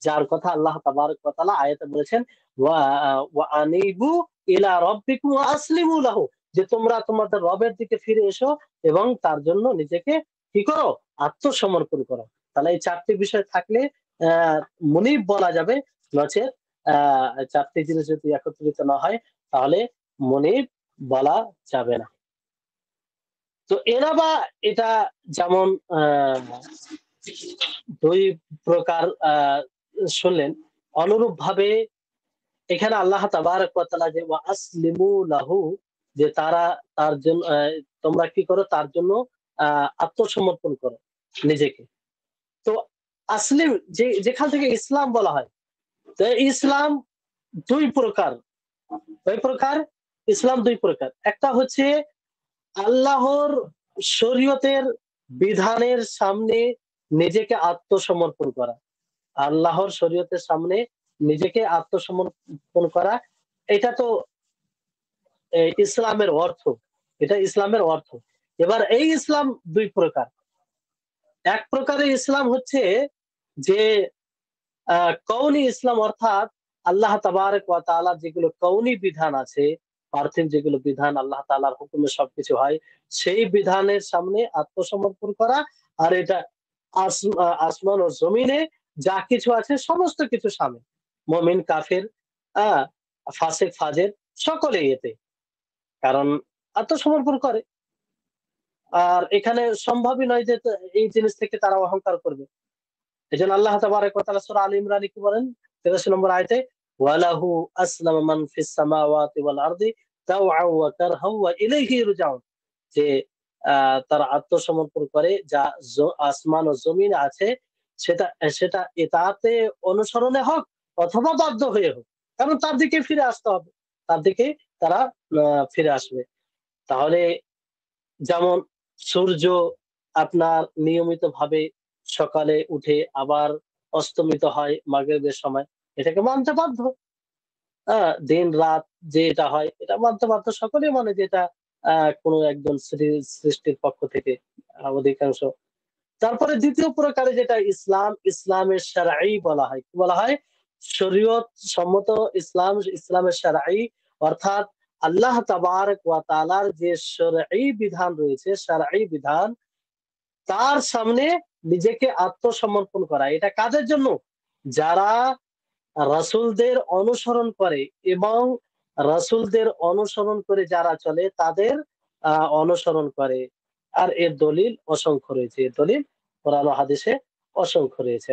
যার কথা আল্লাহ তাবারাক ওয়া তাআলা আয়াতে বলেছেন, ওয়া আনিবু ইলা রাব্বিকুম ওয়া আসলিমু লাহু, যে তোমরা তোমাদের রবের দিকে ফিরে এসো এবং তার জন্য নিজেকে কি করো? আত্মসমর্পণ করো। তাহলে এই ৪ টি বিষয় থাকলে অ্যা মুনিব বলা যাবে। নচেৎ ৪ টি জিনিস যদি একত্রিত না হয়, তাহলে মুনিব বলা যাবে না। তো এনাবা এটা যেমন আ ২ প্রকার শুনলেন, অনুরূপভাবে এখানে আল্লাহ তাবারাক ওয়া তাআলা যে ওয়া আসলিমু লাহু, যে তার জন্য তোমরা কি করো? তার জন্য আ আত্মসমর্পণ করো নিজেকে। তো আসলিম যেখান থেকে ইসলাম বলা হয়, তো ইসলাম ২ প্রকার। কয় প্রকার? ইসলাম ২ প্রকার। একটা হচ্ছে আল্লাহর শরীয়তের বিধানের সামনে নিজেকে আত্মসমর্পণ করা। আল্লাহর শরীয়তের সামনে নিজেকে আত্মসমর্পণ করা। এটা তো ইসলামের অর্থ। এটা ইসলামের অর্থ। এবার এই ইসলাম ২ প্রকার। এক প্রকারের ইসলাম হচ্ছে যে আ কওনি ইসলাম, অর্থাৎ আল্লাহ তাবারাক ওয়া তাআলার যেগুলো কওনি বিধান আছে, পার্থিব যেগুলো বিধান আল্লাহ তাআলার হুকুমে সবকিছু হয়, সেই বিধানের সামনে আত্মসমর্পণ করা। আর এটা আসমান ও জমিনে যা কিছু আছে সমস্ত কিছু শামিল। মুমিন, কাফির, আ ফাসিক, ফাজের সকলেই এতে। কারণ আত্মসমর্পণ করে। আর এখানে সম্ভবই নয় যে এই জিনিস থেকে তারা অহংকার করবে। এজন্য আল্লাহ তাবারাক ওয়া তাআলা সূরা আল ইমরানে কি বলেন? ৮৩ নম্বর আয়াতে, ওয়ালাহু আসলামা মান ফিস সামাওয়াতি ওয়াল আরদি তাওআন ওয়া কারহান ওয়া ইলাইহি ইরজাউন, যে তারা আত্মসমর্পণ করে যা আসমান ও জমিন আছে, সেটা সেটা ইতাআতে অনুসরণে হোক অথবা বাধ্য হয়ে হোক। কারণ তার দিকে ফিরে আসতে হবে। তার দিকে তারা আ ফিরে আসবে। তাহলে যেমন সূর্য আপনার নিয়মিতভাবে সকালে উঠে আবার অস্তমিত হয় মাগরিবের সময়। এটাকে মানতে বাধ্য। দিন-রাত যে এটা হয় এটা মানতে বাধ্য। সকলেই মানে যে এটা আ কোন একজন সৃষ্টির পক্ষ থেকে অধিকাংশ। তারপরে ২য় প্রকারে যেটা ইসলামের শারঈ বলা হয়। কি বলা হয়? শরীয়ত সম্মত ইসলাম, ইসলামের শারঈ, অর্থাৎ আল্লাহ তাবারাক ওয়া তাআলার যে শারঈ বিধান রয়েছে, শারঈ বিধান, তার সামনে নিজেকে আত্মসমর্পণ করা। এটা কাদের জন্য? যারা রাসূলদের অনুসরণ করে এবং রাসূলদের অনুসরণ করে যারা চলে তাদের আ অনুসরণ করে। আর এর দলিল অসংখ্য রয়েছে। এর দলিল কোরআন ও হাদিসে অসংখ্য রয়েছে।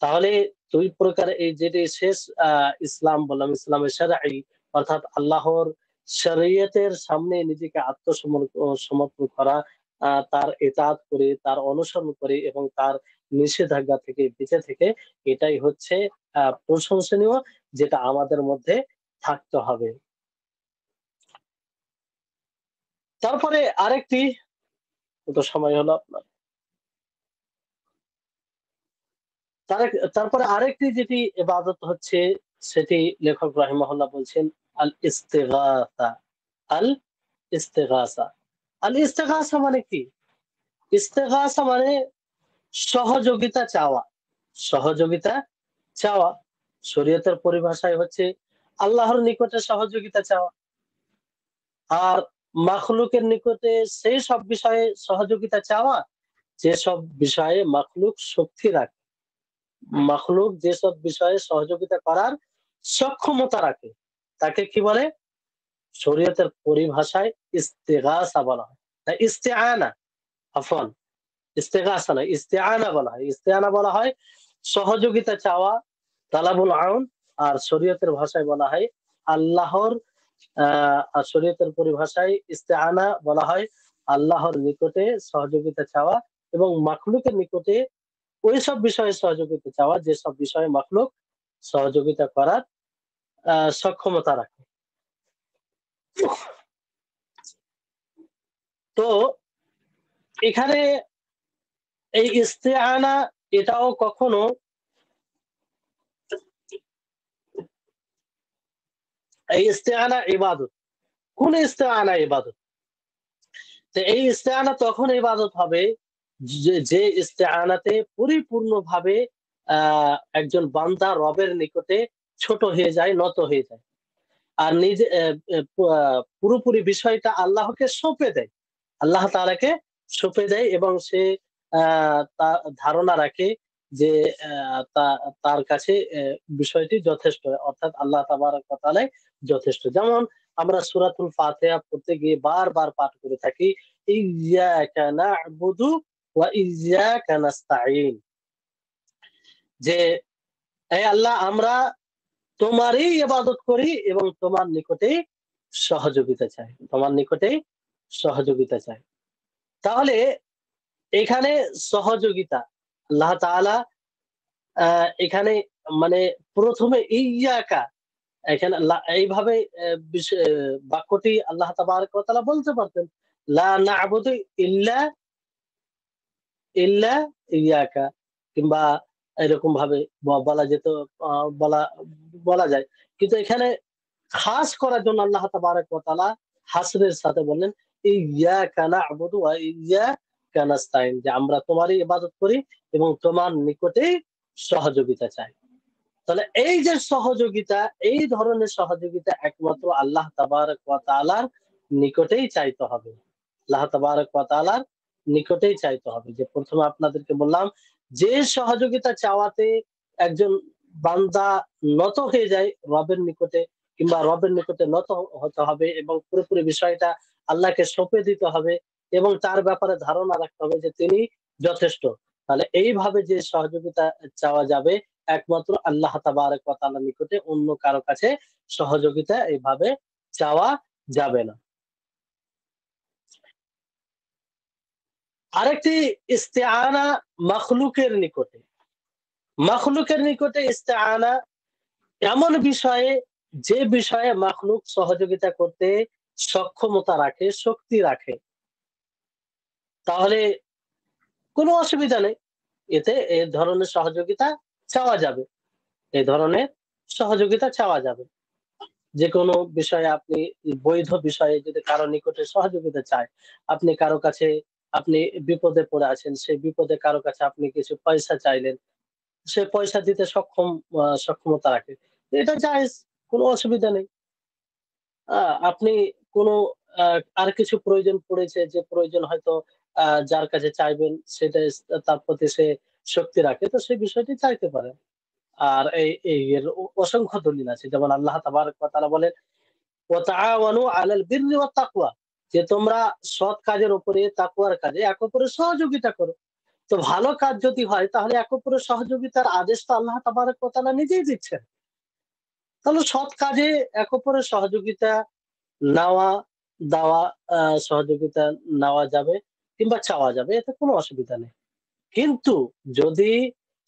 তাহলে ২ প্রকার, এই যেটি শেষ আ ইসলাম বললাম, ইসলামের শারঈ, অর্থাৎ আল্লাহর শরীয়তের সামনে নিজেকে সমর্পণ করা, তার ইতাআত করে, তার অনুসরণ করে এবং তার নিষেধাজ্ঞা থেকে বেঁচে থেকে, এটাই হচ্ছে প্রশংসনীয়, যেটা আমাদের মধ্যে থাকতে হবে। তারপরে আরেকটি, কত সময় হলো আপনার? তারপরে আরেকটি যেটি ইবাদত হচ্ছে, সেটি লেখক রাহিমাহুল্লাহ বলছেন আল ইস্তিগাসা। আল ইস্তিগাসা। আল ইস্তেগাসা মানে কি? ইস্তেগাসা মানে সহযোগিতা চাওয়া। সহযোগিতা চাওয়া শরীয়তের পরিভাষায় হচ্ছে আল্লাহর নিকটে সহযোগিতা চাওয়া। আর মাখলুকের নিকটে সেই সব বিষয়ে সহযোগিতা চাওয়া যেসব বিষয়ে মাখলুক শক্তি রাখে। মাখলুক যেসব বিষয়ে সহযোগিতা করার সক্ষমতা রাখে তাকে কি বলে? শরীয়তের পরিভাষায় ইস্তেগাসা বলা হয়। ইস্তেআনা, আফওয়ান, ইস্তেগাসা না, ইস্তেআনা বলা হয়। ইস্তেআনা বলা হয় সহযোগিতা চাওয়া, তালাবুল আউন। আর শরীয়তের ভাষায় বলা হয় আল্লাহর আর শরীয়তের পরিভাষায় ইস্তেআনা বলা হয় আল্লাহর নিকটে সহযোগিতা চাওয়া এবং মাখলুকের নিকটে ওইসব বিষয়ে সহযোগিতা চাওয়া যেসব বিষয়ে মাখলুক সহযোগিতা করার সক্ষমতা রাখে। তো এখানে এই ইস্তেআনা এটাও কখনো এই ইস্তেআনা ইবাদত। কোন ইস্তেআনা ইবাদত? তো এই ইস্তেআনা তখন ইবাদত হবে যে ইস্তেআনাতে পরিপূর্ণভাবে একজন বান্দা রবের নিকটে ছোট হয়ে যায়, নত হয়ে যায়। আর নিজে পুরোপুরি বিষয়টা আল্লাহকে সঁপে দেয়। আল্লাহ তাআলাকে সঁপে দেয় এবং সে ধারণা রাখে যে তার কাছে বিষয়টি যথেষ্ট। অর্থাৎ আল্লাহ তাবারাক ওয়া তাআলাই যথেষ্ট। যেমন আমরা সূরাতুল ফাতিহা পড়তে গিয়ে বারবার পাঠ করে থাকি, ইয়্যাকা না'বুদু ওয়া ইয়্যাকা নাস্তাঈন। যে হে আল্লাহ, আমরা তোমারই ইবাদত করি এবং তোমার নিকটেই সহযোগিতা চাই। তোমার নিকটেই সহযোগিতা চাই। তাহলে এখানে সহযোগিতা আল্লাহ তাআলা এখানে মানে ১ম এ ইয়াকা, এখানে এইভাবে বাক্যটি আল্লাহ তাবারাক ওয়া তাআলা বলতে পারতেন, লা না'বুদু ইল্লা ইল্লা ইয়াকা, কিংবা এরকম ভাবে বলা যেত, বলা বলা যায়। কিন্তু এখানে খাস করার জন্য আল্লাহ তাবারাক ওয়া তাআলা হাসরের সাথে বললেন ইয়াকা না'বুদু ওয়া ইয়াকা নাস্তাইন, যে আমরা তোমারই ইবাদত করি এবং তোমার নিকটেই সহযোগিতা চাই। তাহলে এই যে সহযোগিতা, এই ধরনের সহযোগিতা একমাত্র আল্লাহ তাবারাক ওয়া তাআলার নিকটেই চাইতে হবে। আল্লাহ তাবারাক ওয়া তাআলার নিকটেই চাইতে হবে। যে প্রথমে আপনাদেরকে বললাম যে সহযোগিতা চাওয়াতে একজন বান্দা নত হয়ে যায় রবের নিকটে, কিংবা রবের নিকটে নত হতে হবে এবং পুরোপুরি বিষয়টা আল্লাহকে সঁপে দিতে হবে এবং তার ব্যাপারে ধারণা রাখতে হবে যে তিনি যথেষ্ট। তাহলে এইভাবে যে সহযোগিতা চাওয়া যাবে একমাত্র আল্লাহ তাবারাক ওয়া তাআলার নিকটে, অন্য কারো কাছে সহযোগিতা এইভাবে চাওয়া যাবে না। আরেকটি ইস্তেআনা মাখলুকের নিকটে। মাখলুকের নিকটে ইস্তেআনা এমন বিষয়ে যে বিষয়ে মাখলুক সহযোগিতা করতে সক্ষমতা রাখে, শক্তি রাখে, তাহলে কোনো অসুবিধা নেই। এতে এ ধরনের সহযোগিতা চাওয়া যাবে। এ ধরনের সহযোগিতা চাওয়া যাবে। যেকোনো বিষয়ে আপনি বৈধ বিষয়ে যদি কারো নিকটে সহযোগিতা চায়, আপনি কারো কাছে আপনি বিপদে পড়ে আছেন, সেই বিপদে কারো কাছে আপনি কিছু পয়সা চাইলেন, সে পয়সা দিতে সক্ষমতা রাখে। এটা জায়েজ, কোনো অসুবিধা নেই। আ আপনি কোনো আ আর কিছু প্রয়োজন পড়েছে, যে প্রয়োজন হয়তো যার কাছে চাইবেন সেটা তার প্রতি সে শক্তি রাখে, তো সেই বিষয়টি চাইতে পারেন। আর এর অসংখ্য দলিল আছে। যেমন আল্লাহ তাবারাক ওয়া তাআলা বলেন, ওয়া তাআওয়ানু আলাল বিররি ওয়াত তাকওয়া, যে তোমরা সৎ কাজের উপরে, তাকওয়ার কাজে এক অপরের সহযোগিতা করো। তো ভালো কাজ যদি হয় তাহলে এক অপরের সহযোগিতার আদেশ তো আল্লাহ তাবারাক ওয়া তাআলা নিজেই দিচ্ছেন। তাহলে সৎ কাজে এক অপরের সহযোগিতা নেওয়া, দেওয়া, সহযোগিতা নেওয়া যাবে কিংবা চাওয়া যাবে, এতে কোনো অসুবিধা নেই। কিন্তু যদি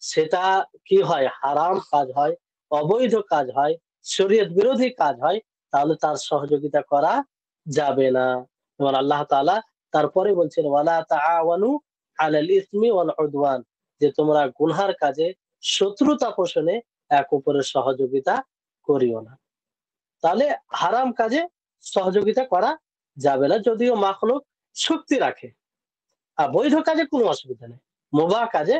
সেটা কি হয়, হারাম কাজ হয়, অবৈধ কাজ হয়, শরীয়ত বিরোধী কাজ হয়, তাহলে তার সহযোগিতা করা যাবে না। যেমন আল্লাহ তাআলা তারপরে বলছেন, ওয়ালা তাআওয়ানু আলাল ইসমি ওয়াল উদওয়ান, যে তোমরা গুনহার কাজে, শত্রুতা পোষণে এক অপরের সহযোগিতা করিও না। তাহলে হারাম কাজে সহযোগিতা করা যাবে না, যদিও মাখলুক শক্তি রাখে। বৈধ কাজে কোনো অসুবিধা নেই। মুবাহ কাজে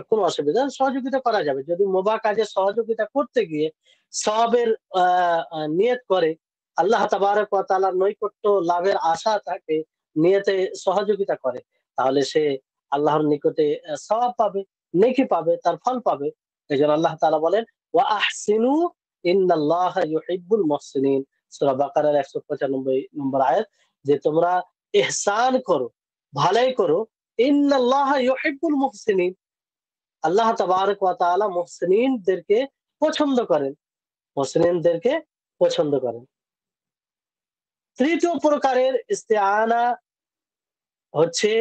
কোনো অসুবিধা নেই, সহযোগিতা করা যাবে। যদি মুবাহ কাজে সহযোগিতা করতে গিয়ে সওয়াবের আ আ নিয়ত করে, আল্লাহ তাবারাক ওয়া তাআলার নৈকট্য লাভের আশা থাকে, নিয়তে সহযোগিতা করে, তাহলে সে আল্লাহর নিকটে সওয়াব পাবে, নেকি পাবে, তার ফল পাবে। এজন্য আল্লাহ তাআলা বলেন, "ওয়া আহসিনু ইন্নাল্লাহা ইউহিব্বুল মুহসিনিন।" সূরা বাকারার ১৯৫ নম্বর আয়াত, যে তোমরা ইহসান করো, ভালাই করো। ইন্নাল্লাহা ইউহিব্বুল মুহসিনিন। আল্লাহ তাবারক ওয়া তাআলা মুহসিনিনদেরকে পছন্দ করেন। মুহসিনিনদেরকে পছন্দ করেন। তৃতীয় প্রকারের ইস্তিআনা হচ্ছে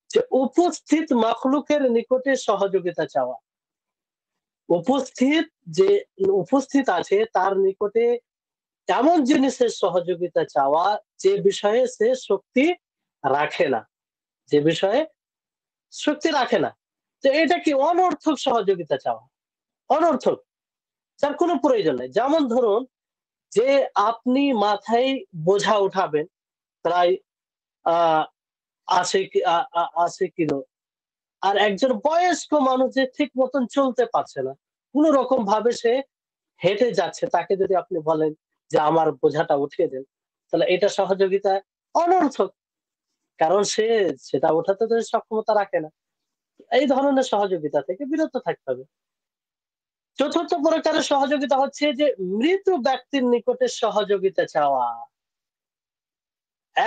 যে উপস্থিত মাখলুকের নিকটে সহযোগিতা চাওয়া। উপস্থিত যে উপস্থিত আছে তার নিকটে এমন জিনিসের সহযোগিতা চাওয়া যে বিষয়ে সে শক্তি রাখে না। যে বিষয়ে শক্তি রাখে না। তো এটা কি অনর্থক সহযোগিতা চাওয়া। অনর্থক। যার কোনো প্রয়োজন নাই। যেমন ধরুন যে আপনি মাথায় বোঝা উঠাবেন প্রায় আ ৮০ কি আ আ ৮০ কিলো। আর একজন বয়স্ক মানুষ যে ঠিক মতন চলতে পারছে না। কোন রকম ভাবে সে হেঁটে যাচ্ছে। তাকে যদি আপনি বলেন যে আমার বোঝাটা উঠিয়ে দেন, তাহলে এটা সহযোগিতা অনর্থক। কারণ সে সেটা ওঠাতে তো সক্ষমতা রাখে না। এই ধরনের সহযোগিতা থেকে বিরত থাকতে হবে। চতুর্থ প্রকারের সহযোগিতা হচ্ছে যে মৃত ব্যক্তির নিকটে সহযোগিতা চাওয়া।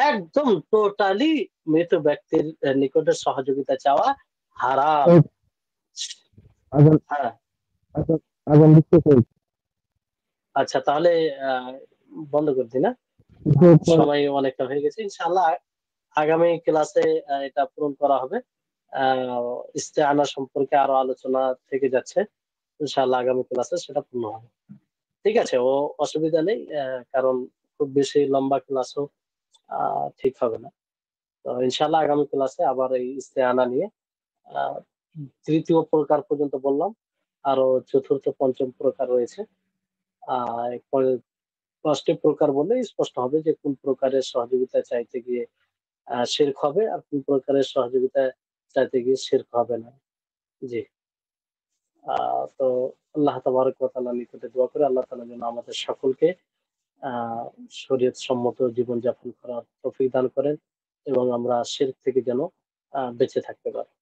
একদম টোটালি মৃত ব্যক্তির নিকটে সহযোগিতা চাওয়া হারাম। এই আজান হ্যাঁ, আজান আজান দিতেছে। আচ্ছা তাহলে আ বন্ধ করে দিই না? যে সময় অনেকটা হয়ে গেছে। ইনশাআল্লাহ আগামী ক্লাসে এটা পূরণ করা হবে। আ ইস্তেআনা সম্পর্কে আরো আলোচনা থেকে যাচ্ছে। ইনশাআল্লাহ আগামী ক্লাসে সেটা পূর্ণ হবে। ঠিক আছে? অসুবিধা নেই। কারণ খুব বেশি লম্বা ক্লাসও আ ঠিক হবে না। তো ইনশাআল্লাহ আগামী ক্লাসে আবার এই ইস্তেআনা নিয়ে আ ৩য় প্রকার পর্যন্ত বললাম। আরো ৪র্থ, ৫ম প্রকার রয়েছে। আ এরপরে ৫টি প্রকার বললেই স্পষ্ট হবে যে কোন প্রকারের সহযোগিতা চাইতে গিয়ে শিরক হবে আর কোন প্রকারের সহযোগিতা চাইতে গিয়ে শিরক হবে না। জি। আ তো আল্লাহ তাবারাক ওয়া তাআলার নিকটে দোয়া করি আল্লাহ তাআলা যেন আমাদের সকলকে আ শরীয়ত সম্মত জীবনযাপন করার তৌফিক দান করেন এবং আমরা শিরক থেকে যেন বেঁচে থাকতে পারি।